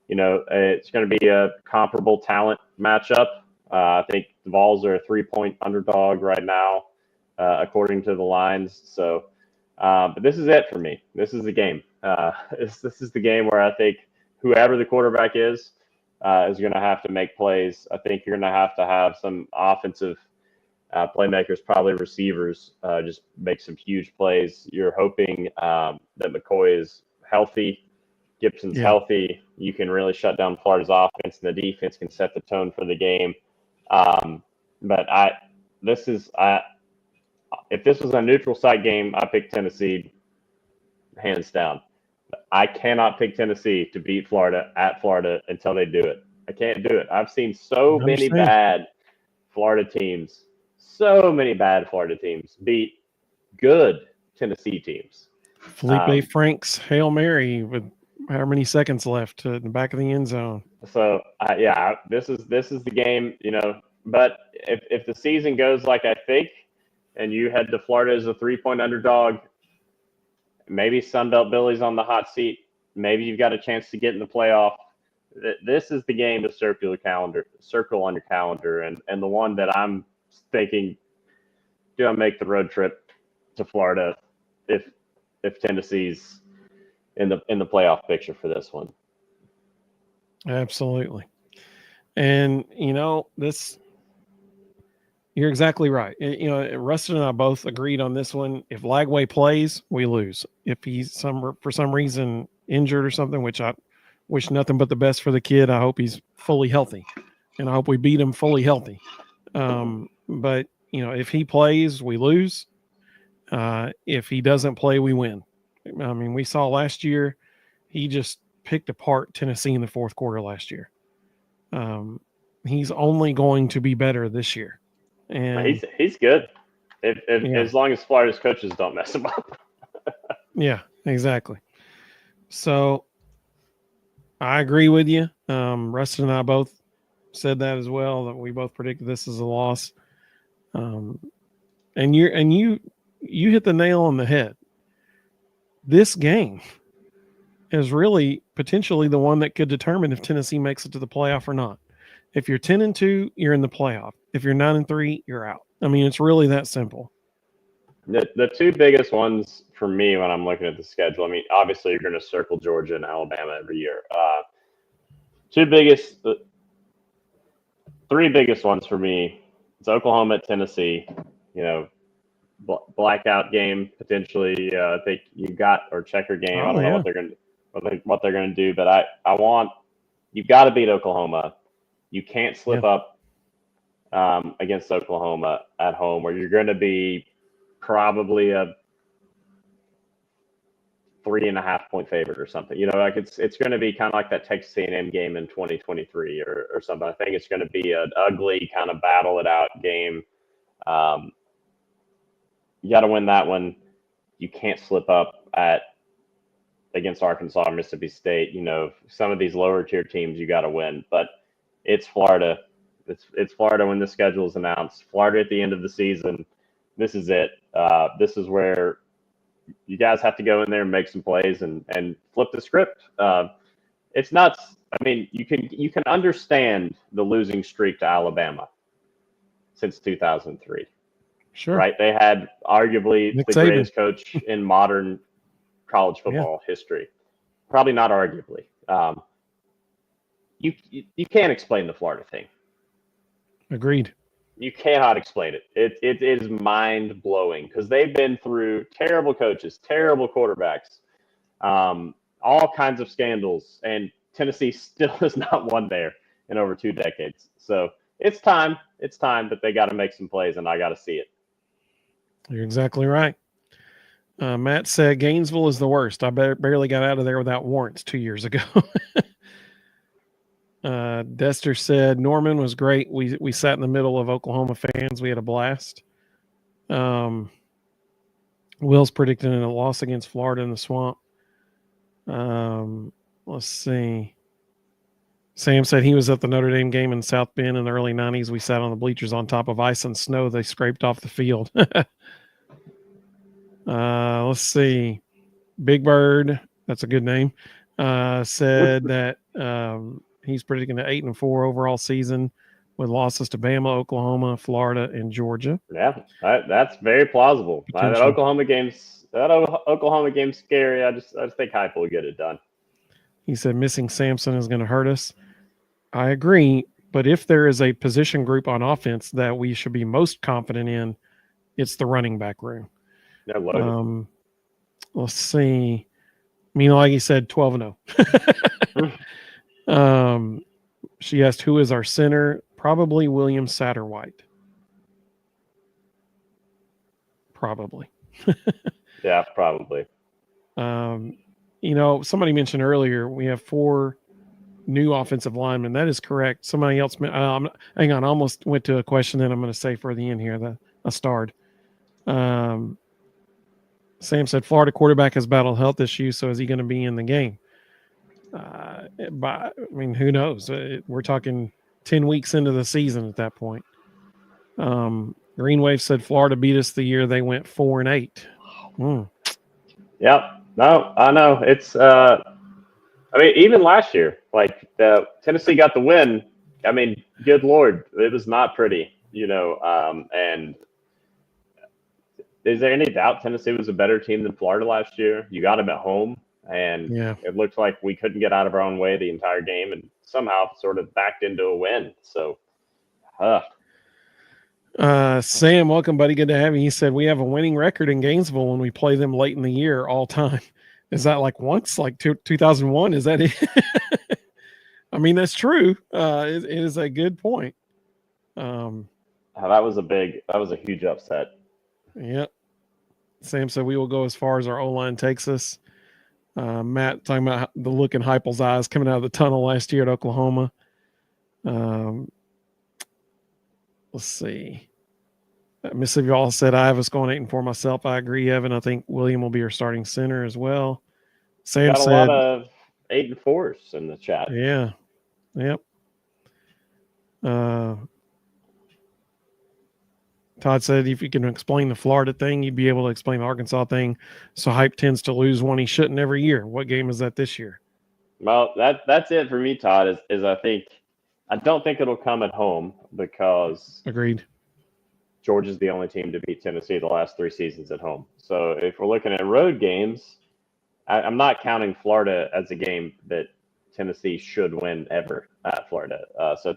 It's going to be a comparable talent matchup. I think the Vols are a 3-point underdog right now, according to the lines. So, but this is it for me. This is the game. This is the game where I think whoever the quarterback is going to have to make plays. I think you're going to have some offensive playmakers, probably receivers, just make some huge plays. You're hoping that McCoy is healthy, Gibson's healthy. You can really shut down Florida's offense, and the defense can set the tone for the game. But if this was a neutral site game, I pick Tennessee hands down. I cannot pick Tennessee to beat Florida at Florida until they do it. I can't do it. I've seen so many bad Florida teams beat good Tennessee teams. Felipe Franks Hail Mary with how many seconds left in the back of the end zone. So this is the game, But if the season goes like I think, and you head to Florida as a 3-point underdog, maybe Sunbelt Billy's on the hot seat. Maybe you've got a chance to get in the playoff. This is the game to circle on your calendar, and the one that I'm thinking, do I make the road trip to Florida if Tennessee's in the playoff picture for this one? Absolutely. And you're exactly right. Ruston and I both agreed on this one. If Lagway plays, we lose. If he's for some reason injured or something, which I wish nothing but the best for the kid. I hope he's fully healthy, and I hope we beat him fully healthy. But if he plays, we lose. If he doesn't play, we win. I mean, we saw last year, he just picked apart Tennessee in the fourth quarter last year. He's only going to be better this year. And he's good. As long as Florida's coaches don't mess him up. Yeah, exactly. So I agree with you. Rustin and I both said that as well, that we both predicted this as a loss. And you hit the nail on the head. This game is really potentially the one that could determine if Tennessee makes it to the playoff or not. If you're 10-2, you're in the playoff. If you're 9-3, you're out. I mean, it's really that simple. The two biggest ones for me when I'm looking at the schedule, I mean, obviously you're going to circle Georgia and Alabama every year. Three biggest ones for me. It's Oklahoma at Tennessee. Blackout game potentially. I think you got, or checker game. I don't know what they're going to do, but you've got to beat Oklahoma. You can't slip up against Oklahoma at home, where you're going to be probably a 3.5 point favorite or something. It's going to be kind of like that Texas A&M game in 2023 or something. I think it's going to be an ugly kind of battle it out game. You got to win that one. You can't slip up against Arkansas or Mississippi State. Some of these lower tier teams you got to win, but it's Florida. It's Florida when the schedule is announced. Florida at the end of the season. This is it. This is where you guys have to go in there and make some plays and flip the script. It's nuts. I mean, you can understand the losing streak to Alabama since 2003. Sure. Right? They had arguably the greatest coach in modern college football history. Probably not arguably. You can't explain the Florida thing. Agreed. You cannot explain it. It is mind-blowing because they've been through terrible coaches, terrible quarterbacks, all kinds of scandals, and Tennessee still has not won there in over 2 decades. So it's time. It's time that they got to make some plays, and I got to see it. You're exactly right. Matt said Gainesville is the worst. I barely got out of there without warrants 2 years ago. Dester said Norman was great. We sat in the middle of Oklahoma fans. We had a blast. Will's predicting a loss against Florida in the swamp. Let's see. Sam said he was at the Notre Dame game in South Bend in the early 90s. We sat on the bleachers on top of ice and snow they scraped off the field. Let's see. Big Bird, that's a good name, said that he's predicting an 8-4 overall season with losses to Bama, Oklahoma, Florida, and Georgia. Yeah, that's very plausible. That Oklahoma game's scary. I just think Heupel will get it done. He said missing Sampson is going to hurt us. I agree, but if there is a position group on offense that we should be most confident in, it's the running back room. Let's see. I mean, like he said, 12-0. She asked, who is our center? Probably William Satterwhite. Probably. Yeah, probably. Somebody mentioned earlier we have 4 new offensive linemen. That is correct. Somebody else, hang on, I almost went to a question that I'm going to say for the end here that I starred. Sam said Florida quarterback has battled health issues, so is he going to be in the game? Who knows? We're talking 10 weeks into the season at that point. Green Wave said Florida beat us the year they went 4-8. Yep. No, I know. It's even last year, like Tennessee got the win. I mean, good Lord, it was not pretty, and is there any doubt Tennessee was a better team than Florida last year? You got them at home, and it looked like we couldn't get out of our own way the entire game, and somehow sort of backed into a win. So, Sam, welcome, buddy. Good to have you. He said we have a winning record in Gainesville when we play them late in the year all time. Is that like once, like 2001? Is that it? I mean, that's true. It is a good point. That was a huge upset. Yep. Sam said we will go as far as our O-line takes us. Matt talking about the look in Heupel's eyes coming out of the tunnel last year at Oklahoma. Let's see. Mississippi all said I was going 8-4 myself. I agree, Evan. I think William will be our starting center as well. Sam got a said lot of 8-4s in the chat. Yeah. Yep. Todd said if you can explain the Florida thing, you'd be able to explain the Arkansas thing. So Hype tends to lose one he shouldn't every year. What game is that this year? Well, that's it for me, Todd. Is I don't think it'll come at home because Agreed. Georgia's the only team to beat Tennessee the last 3 seasons at home. So if we're looking at road games, I'm not counting Florida as a game that Tennessee should win ever at Florida. So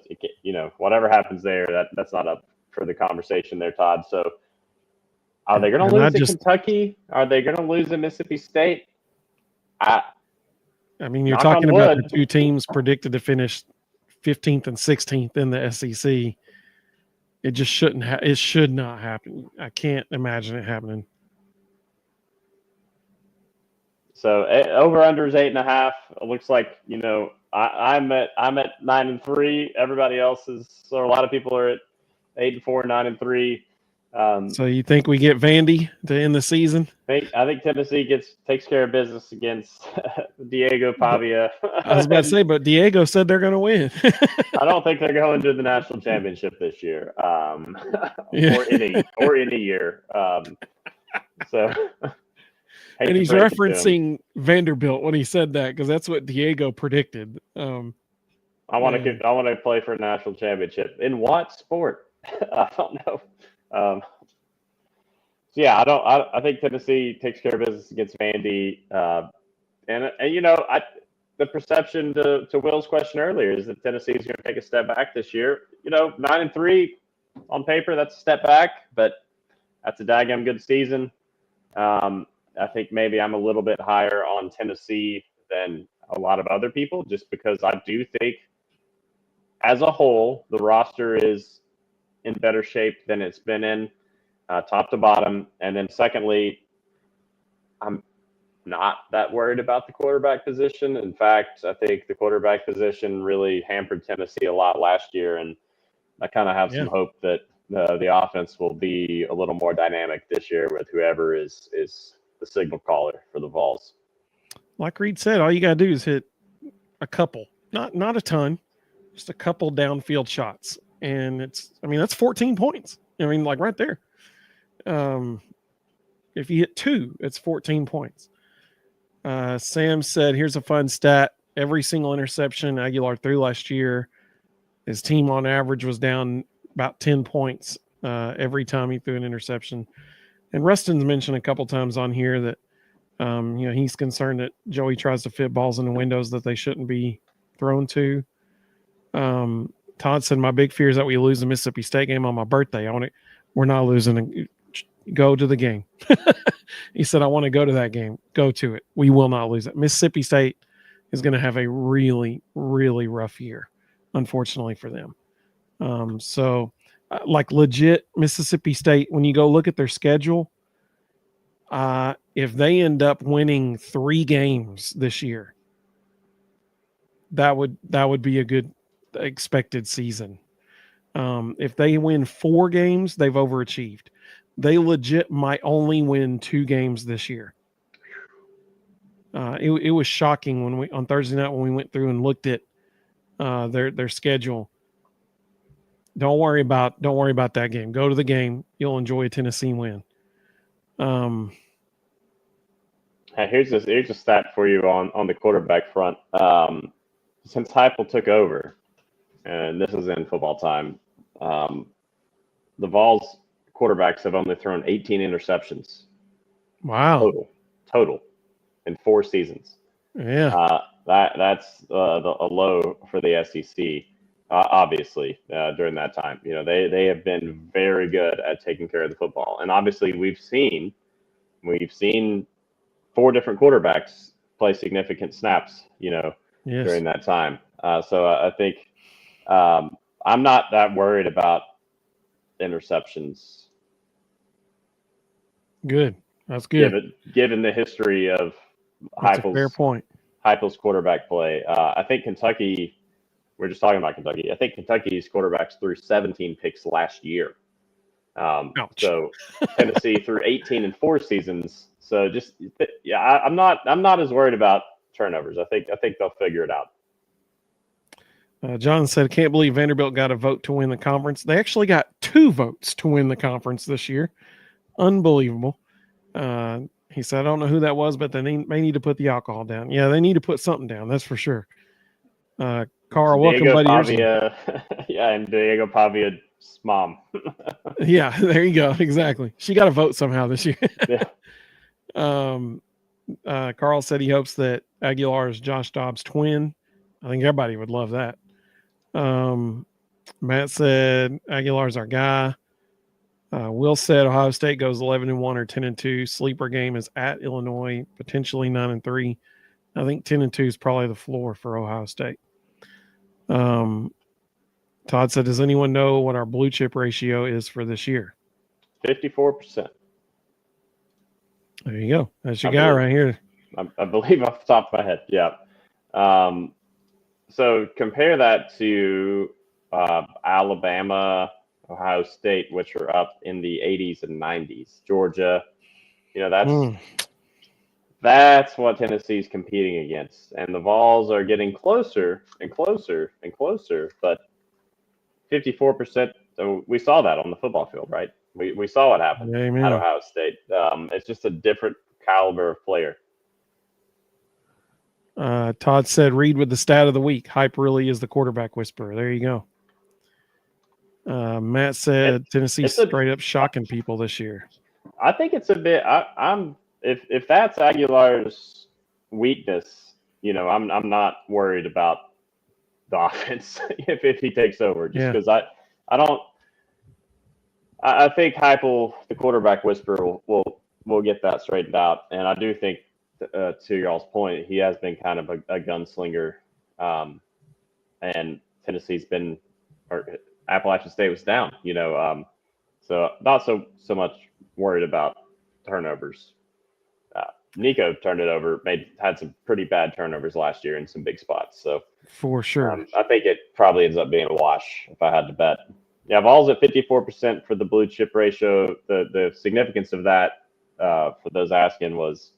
whatever happens there, that's not up for the conversation there, Todd. So are they going to lose to Kentucky? Are they going to lose to Mississippi State? I mean, you're talking about the two teams predicted to finish 15th and 16th in the SEC. It just shouldn't. It should not happen. I can't imagine it happening. So over under is 8.5. It looks like I'm at 9-3. Everybody else a lot of people are at 8-4, 9-3. So you think we get Vandy to end the season? I think Tennessee takes care of business against Diego Pavia. I was about to say, but Diego said they're going to win. I don't think they're going to the national championship this year, or any year. So, and he's referencing Vanderbilt when he said that because that's what Diego predicted. I want to play for a national championship in what sport? I don't know. I think Tennessee takes care of business against Vandy. The perception to Will's question earlier is that Tennessee is going to take a step back this year. 9-3 on paper, that's a step back, but that's a daggum good season. I think maybe I'm a little bit higher on Tennessee than a lot of other people, just because I do think as a whole, the roster is in better shape than it's been in, top to bottom. And then secondly, I'm not that worried about the quarterback position. In fact, I think the quarterback position really hampered Tennessee a lot last year, and I kind of have some hope that the offense will be a little more dynamic this year with whoever is the signal caller for the Vols. Like Reed said, all you got to do is hit a couple, not a ton, just a couple downfield shots. And that's 14 points. Like right there. If you hit 2, it's 14 points. Sam said, here's a fun stat. Every single interception Aguilar threw last year, his team on average was down about 10 points every time he threw an interception. And Ruston's mentioned a couple times on here that, he's concerned that Joey tries to fit balls in the windows that they shouldn't be thrown to. Todd said, my big fear is that we lose the Mississippi State game on my birthday. We're not losing. Go to the game. He said, I want to go to that game. Go to it. We will not lose it. Mississippi State is going to have a really, really rough year, unfortunately for them. Like legit Mississippi State, when you go look at their schedule, if they end up winning 3 games this year, that would be a good expected season. If they win 4 games, they've overachieved. They legit might only win 2 games this year. It was shocking on Thursday night when we went through and looked at their schedule. Don't worry about that game. Go to the game. You'll enjoy a Tennessee win. Here's a stat for you on the quarterback front. Since Heupel took over, and this is in football time, the Vols quarterbacks have only thrown 18 interceptions. Wow. Total in 4 seasons. Yeah. That's a low for the SEC. Obviously, during that time, they have been very good at taking care of the football, and obviously we've seen 4 different quarterbacks play significant snaps, Yes. during that time. So I think I'm not that worried about interceptions. Good. That's good. Given the history of That's a fair point. Heupel's quarterback play. I think Kentucky. We're just talking about Kentucky. I think Kentucky's quarterbacks threw 17 picks last year. So Tennessee threw 18 in 4 seasons. So I'm not as worried about turnovers. I think they'll figure it out. John said, I can't believe Vanderbilt got a vote to win the conference. They actually got 2 votes to win the conference this year. Unbelievable. He said, I don't know who that was, but they need to put the alcohol down. Yeah, they need to put something down. That's for sure. Carl, welcome, buddy. Pavia, and Diego Pavia's mom. Yeah, there you go. Exactly. She got a vote somehow this year. Yeah. Carl said he hopes that Aguilar is Josh Dobbs' twin. I think everybody would love that. Matt said Aguilar's our guy. Will said Ohio State goes 11-1 or 10-2. Sleeper game is at Illinois, potentially 9-3. I think 10-2 is probably the floor for Ohio State. Todd said, does anyone know what our blue chip ratio is for this year? 54%. There you go. That's your guy right here. I believe off the top of my head. Yeah. So compare that to Alabama, Ohio State, which are up in the 80s and 90s. Georgia, that's what Tennessee's competing against. And the Vols are getting closer and closer and closer. But 54%, we saw that on the football field, right? We saw what happened at Ohio State. It's just a different caliber of player. Todd said, read with the stat of the week. Hype really is the quarterback whisperer. There you go. Matt said Tennessee's straight up shocking people this year. I think it's a bit. If that's Aguilar's weakness, I'm not worried about the offense if he takes over. Just because I think Heupel, the quarterback whisperer, will get that straightened out, and I do think. To y'all's point, he has been kind of a gunslinger, and Tennessee's been, or Appalachian State was down, so not so much worried about turnovers. Nico turned it over, had some pretty bad turnovers last year in some big spots. So for sure, I think it probably ends up being a wash if I had to bet. Yeah, Vols at 54% for the blue chip ratio. The significance of that for those asking was.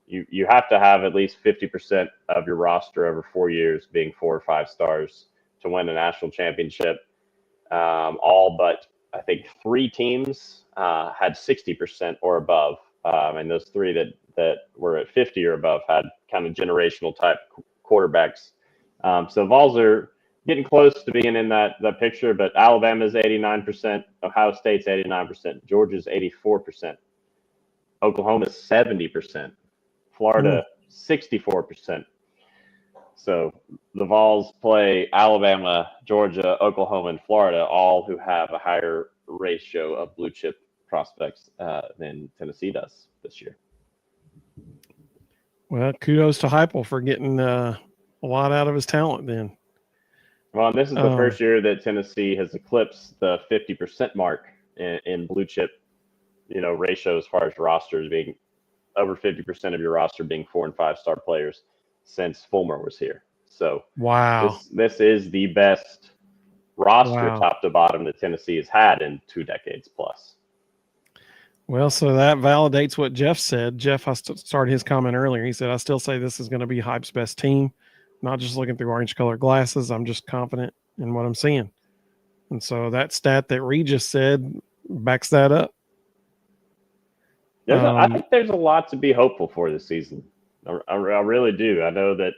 You have to have at least 50% of your roster over 4 years being 4 or 5 stars to win a national championship. All but I think 3 teams had 60% or above, and those 3 that were at 50 or above had kind of generational type quarterbacks. So Vols are getting close to being in that picture, but Alabama's 89%, Ohio State's 89%, Georgia's 84%, Oklahoma's 70%. Florida, 64%. So the Vols play Alabama, Georgia, Oklahoma, and Florida, all who have a higher ratio of blue chip prospects than Tennessee does this year. Well, kudos to Heupel for getting a lot out of his talent then. Well, and this is the first year that Tennessee has eclipsed the 50% mark in blue chip, ratio as far as rosters being over 50% of your roster being 4 and 5 star players since Fulmer was here. So wow, this is the best roster top to bottom that Tennessee has had in 2 decades plus. Well, so that validates what Jeff said. Jeff, I started his comment earlier. He said, I still say this is going to be Hype's best team. Not just looking through orange colored glasses. I'm just confident in what I'm seeing. And so that stat that Regis said backs that up. I think there's a lot to be hopeful for this season. I really do. I know that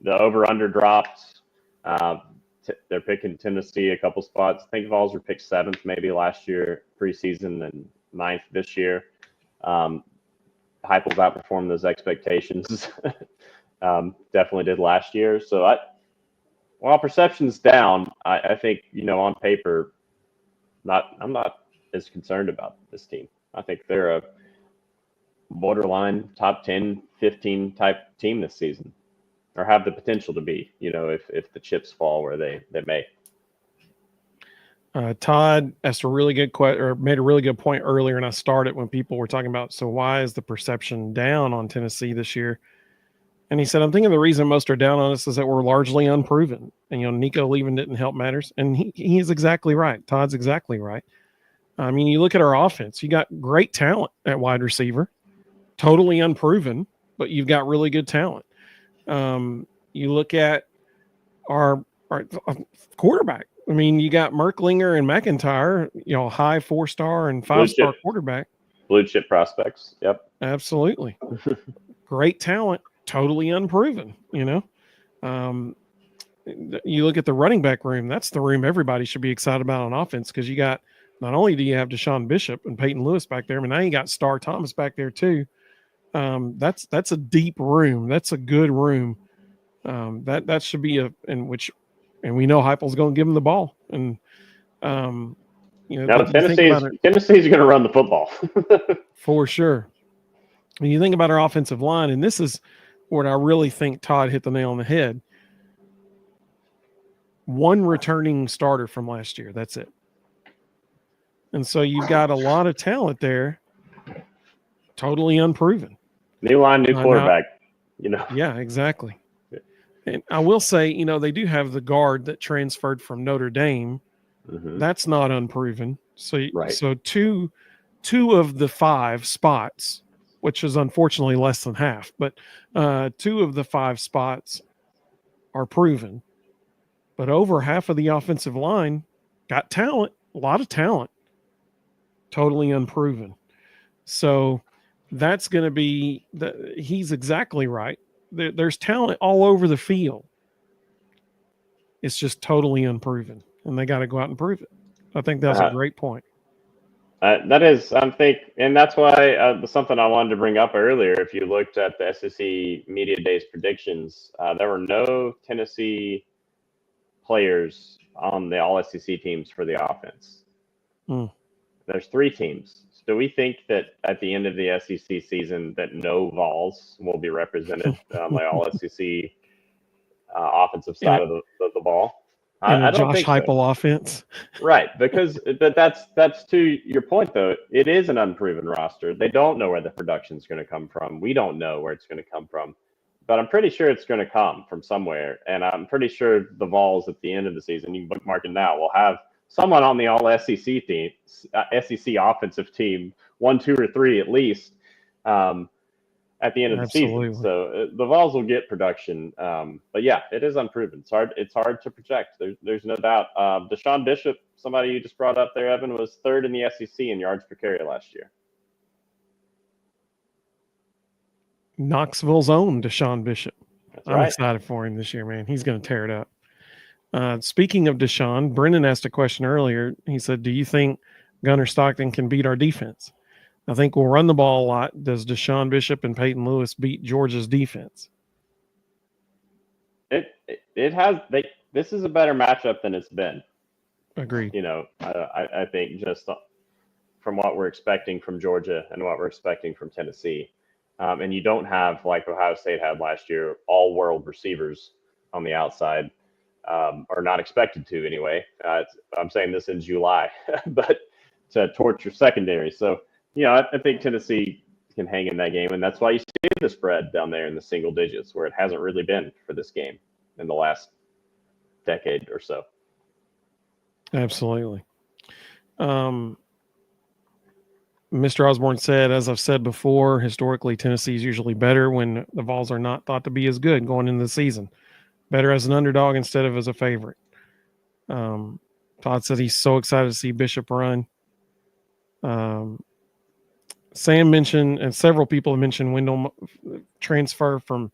the over-under dropped. They're picking Tennessee a couple spots. I think Vols were picked 7th maybe last year preseason and 9th this year. Heupel's outperformed those expectations. Definitely did last year. So while perception's down, I think, on paper, I'm not as concerned about this team. I think they're borderline top 10, 15 type team this season, or have the potential to be, if the chips fall where they may. Todd asked a really good question, or made a really good point earlier, and I started when people were talking about, so why is the perception down on Tennessee this year? And he said, I'm thinking the reason most are down on us is that we're largely unproven. And, Nico leaving didn't help matters. And he is exactly right. Todd's exactly right. I mean, you look at our offense, you got great talent at wide receiver, totally unproven, but you've got really good talent. You look at our quarterback. I mean, you got Merklinger and McIntyre, high 4-star and 5-star quarterback. Blue chip prospects. Yep. Absolutely. Great talent, totally unproven, You look at the running back room, that's the room everybody should be excited about on offense, because you got, not only do you have Deshaun Bishop and Peyton Lewis back there, but now you got Star Thomas back there too. That's a deep room. That's a good room. That should be and we know Heupel's going to give him the ball. And now Tennessee's going to run the football for sure. When you think about our offensive line, and this is what I really think Todd hit the nail on the head. One returning starter from last year. That's it. And so you've got a lot of talent there, totally unproven. New line, new quarterback, Yeah, exactly. And I will say, they do have the guard that transferred from Notre Dame. Mm-hmm. That's not unproven. So, right. So two of the 5 spots, which is unfortunately less than half, but 2 of the 5 spots are proven. But over half of the offensive line got talent, a lot of talent, totally unproven. So that's going to be he's exactly right. There's talent all over the field. It's just totally unproven, and they got to go out and prove it. I think that's a great point. That is, and that's why something I wanted to bring up earlier. If you looked at the SEC Media Days predictions, there were no Tennessee players on the All-SEC teams for the offense. There's 3 teams. So do we think that at the end of the SEC season that no Vols will be represented on the All-SEC offensive side of the ball? I don't think Josh Heupel offense. Right, but that's to your point, though. It is an unproven roster. They don't know where the production's going to come from. We don't know where it's going to come from. But I'm pretty sure it's going to come from somewhere. And I'm pretty sure the Vols at the end of the season, you can bookmark it now, will have someone on the All-SEC team, SEC offensive team, 1, 2, or 3 at least, at the end of the season. So the Vols will get production. But yeah, it is unproven. It's hard to project. There's no doubt. Deshaun Bishop, somebody you just brought up there, Evan, was 3rd in the SEC in yards per carry last year. Knoxville's own Deshaun Bishop. I'm excited for him this year, man. He's going to tear it up. Speaking of Deshaun, Brendan asked a question earlier. He said, do you think Gunnar Stockton can beat our defense? I think we'll run the ball a lot. Does Deshaun Bishop and Peyton Lewis beat Georgia's defense? It has. This is a better matchup than it's been. Agreed. I think just from what we're expecting from Georgia and what we're expecting from Tennessee. And you don't have, like Ohio State had last year, all-world receivers on the outside, or not expected to anyway. I'm saying this in July, but to torch your secondary. So, I think Tennessee can hang in that game, and that's why you see the spread down there in the single digits, where it hasn't really been for this game in the last decade or so. Absolutely. Mr. Osborne said, as I've said before, historically, Tennessee is usually better when the Vols are not thought to be as good going into the season. Better as an underdog instead of as a favorite. Todd said he's so excited to see Bishop run. Sam mentioned, and several people have mentioned Wendell transfer from,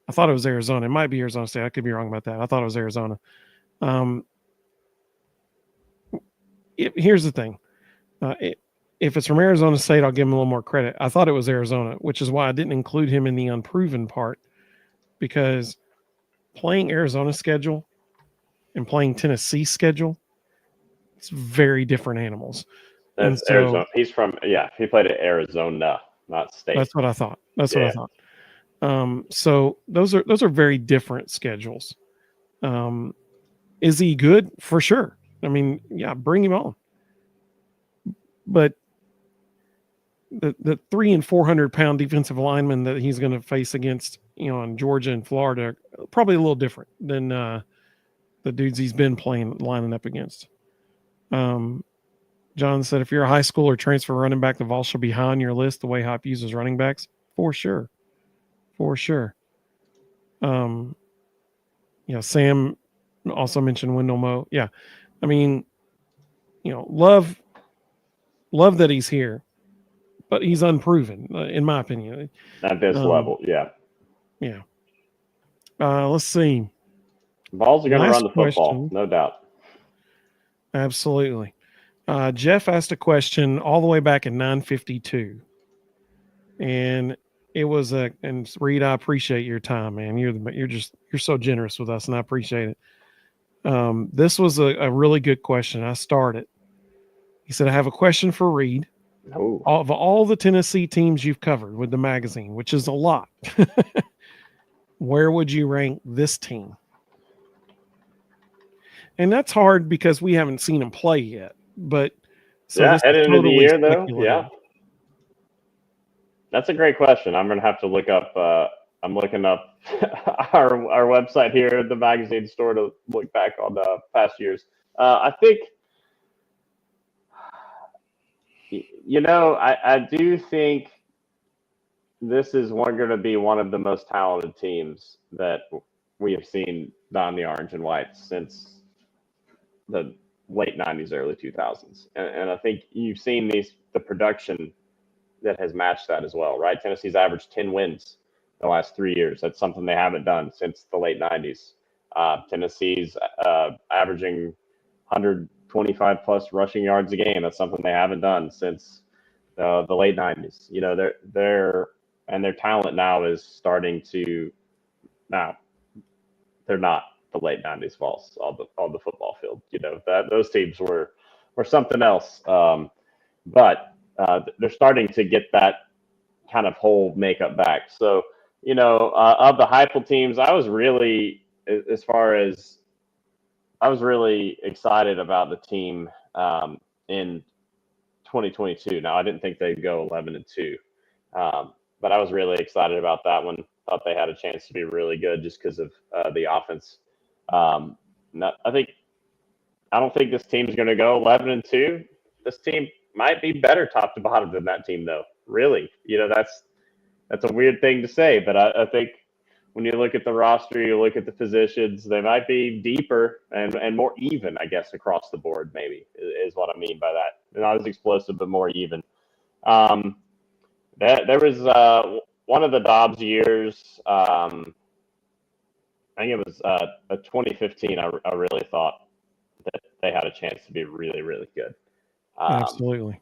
I thought it was Arizona. It might be Arizona State. I could be wrong about that. I thought it was Arizona. Here's the thing. If it's from Arizona State, I'll give him a little more credit. I thought it was Arizona, which is why I didn't include him in the unproven part, because playing Arizona's schedule and playing Tennessee's schedule, it's very different animals. That's Arizona. He's from, he played at Arizona. not state. That's what I thought. What I thought. So those are very different schedules. Is he good? For sure. I mean, yeah, bring him on. But the 300 and 400 pound defensive linemen that he's going to face against, in Georgia and Florida, are probably a little different than the dudes he's been lining up against. John said, if you're a high school or transfer running back, the Vols should be high on your list the way Hop uses running backs. For sure. Sam also mentioned Wendell Moe. Yeah. I mean, love that he's here, but he's unproven, in my opinion. At this level, yeah. Yeah. Let's see. Vols are going to run the football, no doubt. Absolutely. Jeff asked a question all the way back in 952. And it was and Reed, I appreciate your time, man. You're so generous with us, and I appreciate it. This was a really good question. I started. He said, I have a question for Reed. Oh. Of all the Tennessee teams you've covered with the magazine, which is a lot, where would you rank this team? And that's hard because we haven't seen them play yet. But this is into the year, though. Yeah. That's a great question. I'm going to have to look up. I'm looking up our website here at the magazine store to look back on the past years. I think, I do think this is going to be one of the most talented teams that we have seen don the orange and white since the late 90s, early 2000s. And I think you've seen the production that has matched that as well, right? Tennessee's averaged 10 wins the last 3 years. That's something they haven't done since the late 90s. Tennessee's averaging 125 plus rushing yards a game. That's something they haven't done since the late 90s. Their talent now is starting to. Now, they're not the late 90s Vols on the football field. Those teams were something else. But they're starting to get that kind of whole makeup back. So, of the Heupel teams, I was really excited about the team in 2022. Now, I didn't think they'd go 11-2, but I was really excited about that one. Thought they had a chance to be really good just because of the offense. I don't think this team's going to go 11-2. This team might be better top to bottom than that team, though. Really, that's a weird thing to say, but I think when you look at the roster, you look at the positions, they might be deeper and more even, I guess, across the board. Maybe is what I mean by that. Not as explosive, but more even. There was one of the Dobbs years. I think it was 2015. I really thought that they had a chance to be really, really good. Absolutely.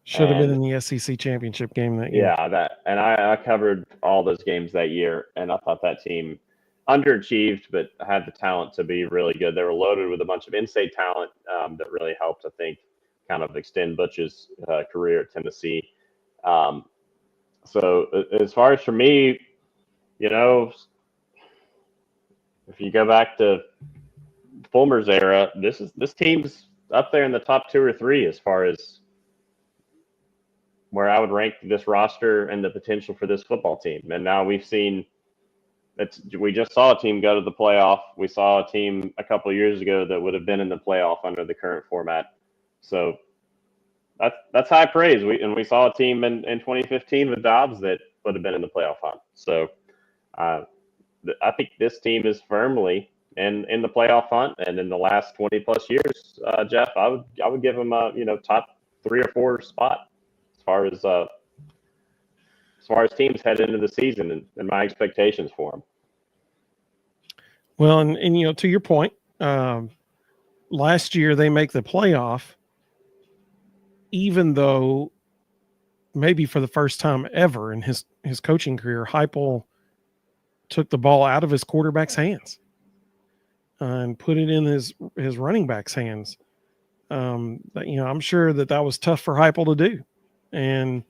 Should have been in the SEC championship game that year. Yeah, and I covered all those games that year, and I thought that team underachieved, but had the talent to be really good. They were loaded with a bunch of in-state talent that really helped, I think, kind of extend Butch's career at Tennessee. So as far as for me, if you go back to Fulmer's era, this team's up there in the top 2 or 3 as far as where I would rank this roster and the potential for this football team. And now we just saw a team go to the playoff. We saw a team a couple of years ago that would have been in the playoff under the current format. So that's high praise. We saw a team in 2015 with Dobbs that would have been in the playoff hunt. So I think this team is firmly in the playoff hunt. And in the last 20 plus years, Jeff, I would give them a top 3 or 4 spot as far as teams head into the season and my expectations for them. Well, and to your point, last year they make the playoff, even though maybe for the first time ever in his coaching career, Heupel took the ball out of his quarterback's hands and put it in his running back's hands. I'm sure that was tough for Heupel to do. And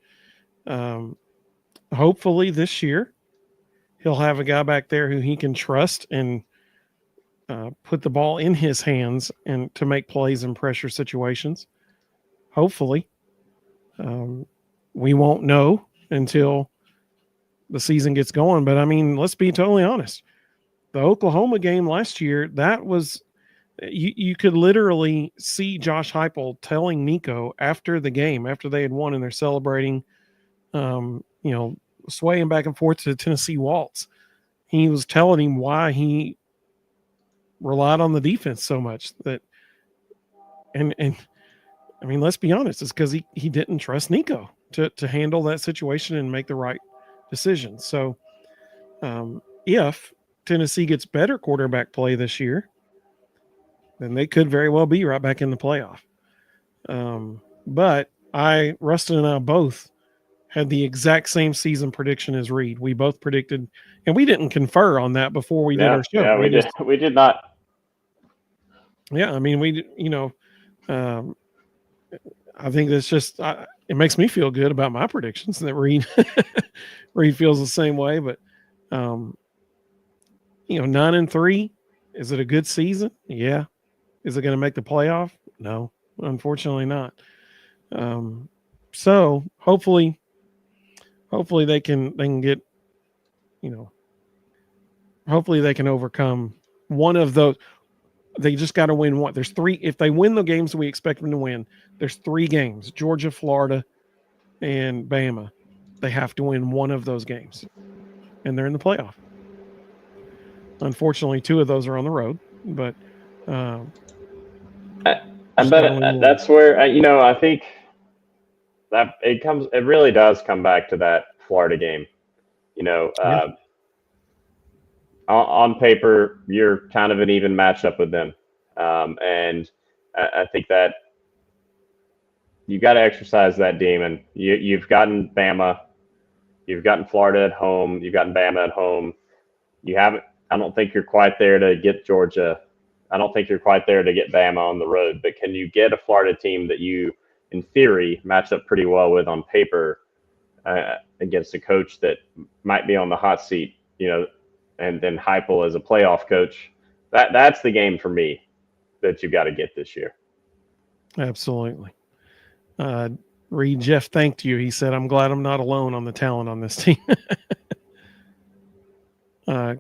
hopefully this year he'll have a guy back there who he can trust and put the ball in his hands and to make plays in pressure situations. Hopefully, we won't know until the season gets going. But I mean, let's be totally honest. The Oklahoma game last year, that was you could literally see Josh Heupel telling Nico after the game, after they had won and they're celebrating, swaying back and forth to the Tennessee Waltz. He was telling him why he relied on the defense so much and I mean, let's be honest, it's because he didn't trust Nico to handle that situation and make the right decision. So if Tennessee gets better quarterback play this year, then they could very well be right back in the playoff. But Rustin and I both had the exact same season prediction as Reed. We both predicted, and we didn't confer on that before we did our show. Yeah, we did not. Yeah, I mean, I think that's just it makes me feel good about my predictions that Reed feels the same way. But 9-3, is it a good season? Yeah. Is it going to make the playoff? No, unfortunately not. So hopefully they can get, hopefully they can overcome one of those. They just got to win one. There's 3. If they win the games we expect them to win, there's 3 games: Georgia, Florida, and Bama. They have to win one of those games, and they're in the playoff. Unfortunately, 2 of those are on the road, but I bet that's where I think that it really does come back to that Florida game. On paper, you're kind of an even matchup with them. And I think that you got to exercise that demon. You've gotten Bama, you've gotten Florida at home, you've gotten Bama at home. I don't think you're quite there to get Georgia. I don't think you're quite there to get Bama on the road. But can you get a Florida team that you, in theory, match up pretty well with on paper against a coach that might be on the hot seat, and then Heupel as a playoff coach? That's the game for me that you got to get this year. Absolutely. Reed, Jeff thanked you. He said, "I'm glad I'm not alone on the talent on this team."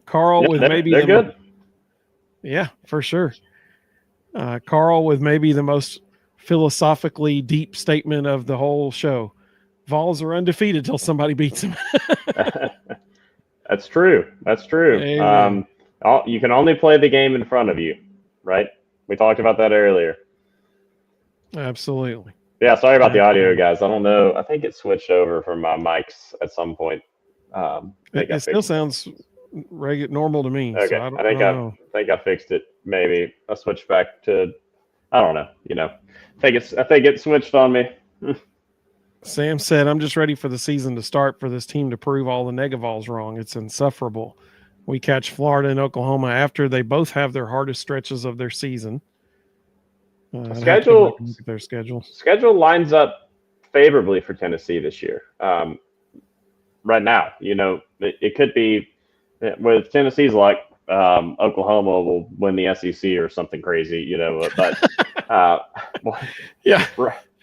Carl with maybe they're good. Yeah, for sure. Carl with maybe the most philosophically deep statement of the whole show. Vols are undefeated till somebody beats them. That's true. You can only play the game in front of you, right? We talked about that earlier. Absolutely. Yeah, sorry about the audio, guys. I don't know. I think it switched over from my mics at some point. It still sounds normal to me. Okay, so I think I fixed it. Maybe I switched back to. I don't know. I think it switched on me. Sam said, "I'm just ready for the season to start for this team to prove all the Negavols wrong. It's insufferable. We catch Florida and Oklahoma after they both have their hardest stretches of their season." Schedule lines up favorably for Tennessee this year. Right now, it could be with Tennessee's luck. Oklahoma will win the SEC or something crazy, But yeah,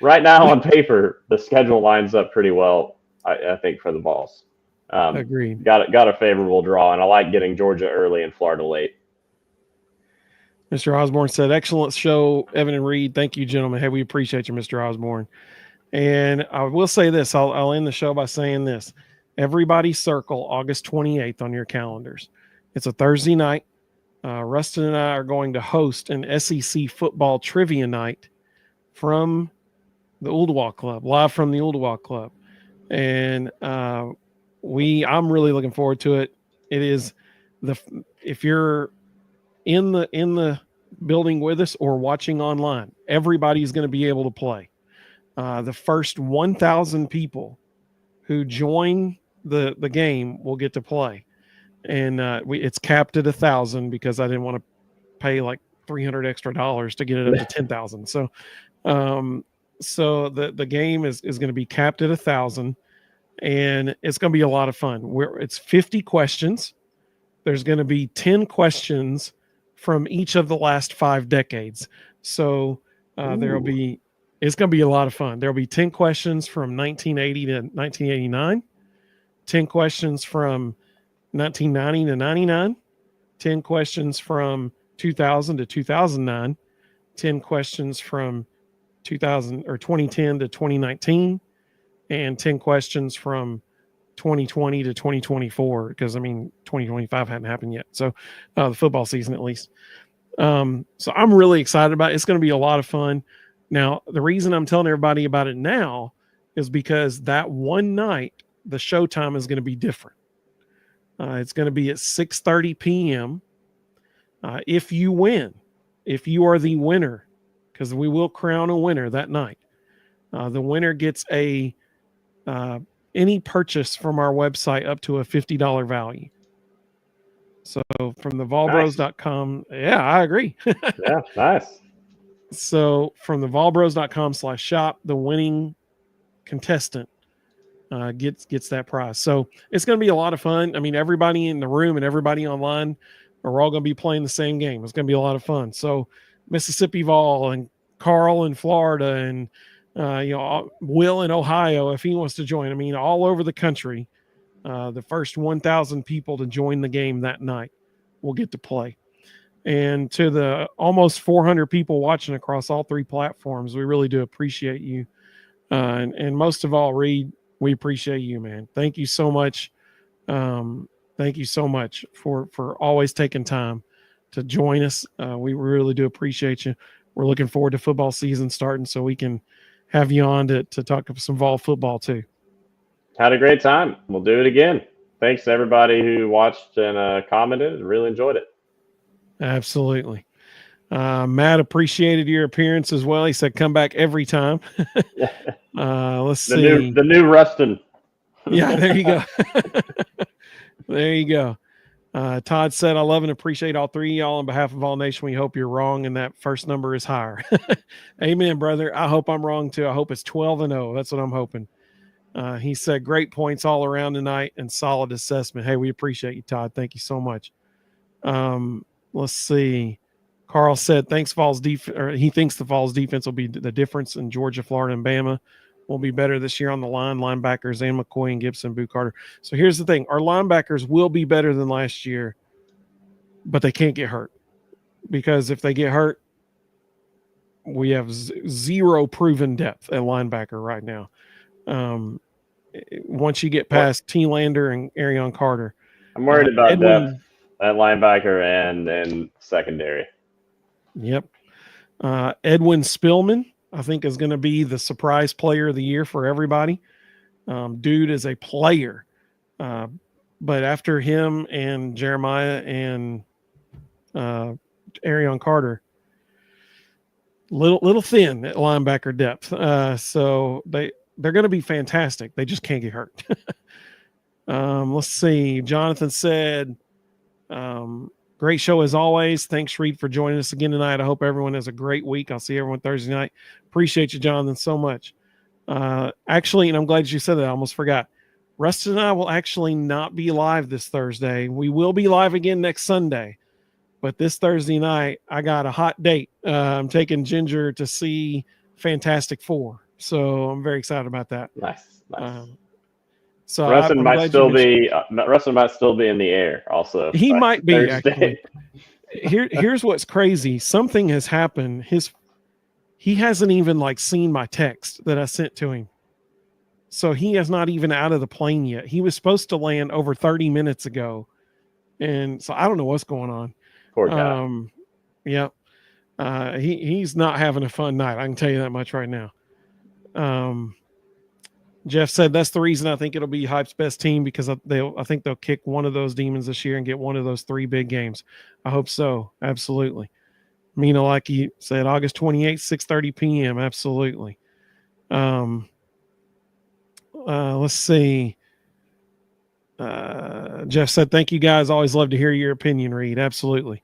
right now on paper, the schedule lines up pretty well. I think for the Vols. Agreed. Got a favorable draw, and I like getting Georgia early and Florida late. Mr. Osborne said, "Excellent show, Evan and Reed. Thank you, gentlemen. Hey, we appreciate you, Mr. Osborne." And I will say this. I'll end the show by saying this. Everybody circle August 28th on your calendars. It's a Thursday night. Rustin and I are going to host an SEC football trivia night from the Ooltewah Club, live from the Ooltewah Club. And I'm really looking forward to it. It is if you're in the building with us or watching online, everybody's going to be able to play. The first 1,000 people who join the game will get to play, and it's capped at 1,000 because I didn't want to pay like $300 extra to get it up to 10,000. So the game is going to be capped at 1,000. and it's going to be a lot of fun. It's 50 questions. There's going to be 10 questions from each of the last 5 decades. So it's going to be a lot of fun. There'll be 10 questions from 1980 to 1989, 10 questions from 1990 to 99, 10 questions from 2000 to 2009, 10 questions from 2010 to 2019, and 10 questions from 2020 to 2024, because 2025 hadn't happened yet. So the football season, at least. So I'm really excited about it. It's going to be a lot of fun. Now, the reason I'm telling everybody about it now is because that one night, the show time is going to be different. It's going to be at 6:30 p.m. If you win, if you are the winner, because we will crown a winner that night, the winner gets any purchase from our website up to a $50 value. So from the volbros.com, yeah, I agree. Yeah, nice. So from the volbros.com/shop, the winning contestant gets that prize. So it's going to be a lot of fun. Everybody in the room and everybody online are all going to be playing the same game. It's going to be a lot of fun. So Mississippi Vol and Carl in Florida and Will in Ohio, if he wants to join. All over the country, the first 1,000 people to join the game that night will get to play. And to the almost 400 people watching across all 3 platforms, we really do appreciate you. And most of all, Reed, we appreciate you, man. Thank you so much. Thank you so much for always taking time to join us. We really do appreciate you. We're looking forward to football season starting so we can have you on to talk some Vol football too. Had a great time. We'll do it again. Thanks to everybody who watched and commented. Really enjoyed it. Absolutely. Matt appreciated your appearance as well. He said, come back every time. Let's see. The new Ruston. Yeah, there you go. There you go. Todd said, I love and appreciate all 3 of y'all. On behalf of All Nation, we hope you're wrong and that first number is higher. Amen, brother. I hope I'm wrong too. I hope it's 12-0. That's what I'm hoping. He said, great points all around tonight and solid assessment. Hey, we appreciate you, Todd. Thank you so much. Let's see. Carl said, thanks, Vols defense. Or he thinks the Vols defense will be the difference in Georgia, Florida, and Bama. Will be better this year on the line. Linebackers and McCoy and Gibson, Boo Carter. So here's the thing: our linebackers will be better than last year, but they can't get hurt, because if they get hurt, we have zero proven depth at linebacker right now. Once you get past T-Lander and Arion Carter, I'm worried about depth at linebacker and secondary. Yep. Edwin Spillman, I think, is going to be the surprise player of the year for everybody. Dude is a player. But after him and Jeremiah and Arion Carter, little thin at linebacker depth. So they're going to be fantastic. They just can't get hurt. Let's see. Jonathan said, great show as always. Thanks, Reed, for joining us again tonight. I hope everyone has a great week. I'll see everyone Thursday night. Appreciate you, Jonathan, so much. Actually, and I'm glad you said that. I almost forgot. Ruston and I will actually not be live this Thursday. We will be live again next Sunday. But this Thursday night, I got a hot date. I'm taking Ginger to see Fantastic Four. So I'm very excited about that. Nice. So Ruston might still be in the air also. He might be, actually. Here's what's crazy. Something has happened. He hasn't even seen my text that I sent to him. So he is not even out of the plane yet. He was supposed to land over 30 minutes ago. And so I don't know what's going on. Poor guy. Yeah. He's not having a fun night. I can tell you that much right now. Jeff said that's the reason I think it'll be Hype's best team, because I think they'll kick one of those demons this year and get one of those 3 big games. I hope so. Absolutely. Mina, like you said, August 28th, 6:30 p.m. Absolutely. Let's see. Jeff said, thank you guys. Always love to hear your opinion, Reed. Absolutely.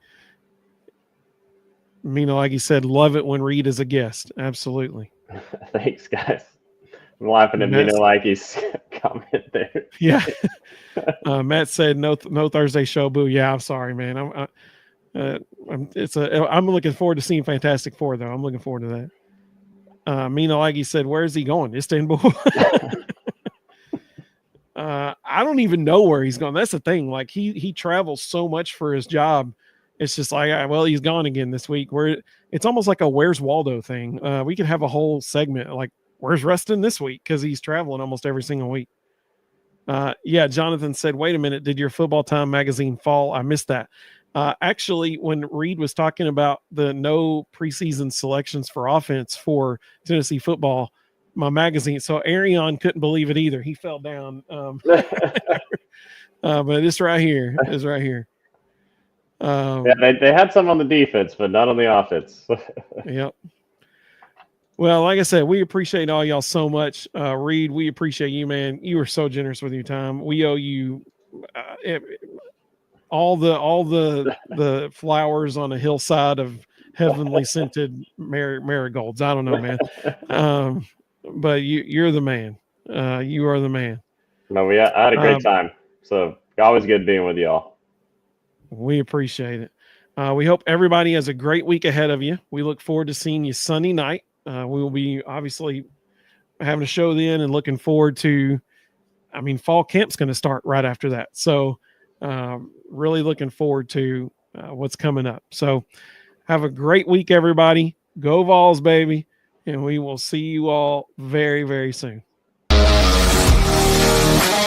Mina, like you said, love it when Reed is a guest. Absolutely. Thanks, guys. I'm laughing at Mina like he's comment there. Yeah. Matt said no Thursday show. Boo. Yeah, I'm sorry, man. I'm looking forward to seeing Fantastic Four, though. I'm looking forward to that. Mina Laggy said, "Where's he going? Istanbul." I don't even know where he's going. That's the thing. Like he travels so much for his job. It's just like, well, he's gone again this week. It's almost like a Where's Waldo thing. We could have a whole segment like Where's Ruston this week, because he's traveling almost every single week. Yeah, Jonathan said, "Wait a minute, did your Football Time magazine fall? I missed that." Actually, when Reed was talking about the no preseason selections for offense for Tennessee football, my magazine, so Arion couldn't believe it either. He fell down. But it's right here. It's right here. Yeah, they had some on the defense, but not on the offense. Yep. Well, like I said, we appreciate all y'all so much. Reed, we appreciate you, man. You were so generous with your time. We owe you all the flowers on a hillside of heavenly scented marigolds. I don't know, man. But you're the man. You are the man. No, I had a great time. So always good being with y'all. We appreciate it. We hope everybody has a great week ahead of you. We look forward to seeing you Sunday night. We will be obviously having a show then, and looking forward to, fall camp's going to start right after that. So really looking forward to what's coming up. So have a great week, everybody. Go Vols, baby. And we will see you all very, very soon.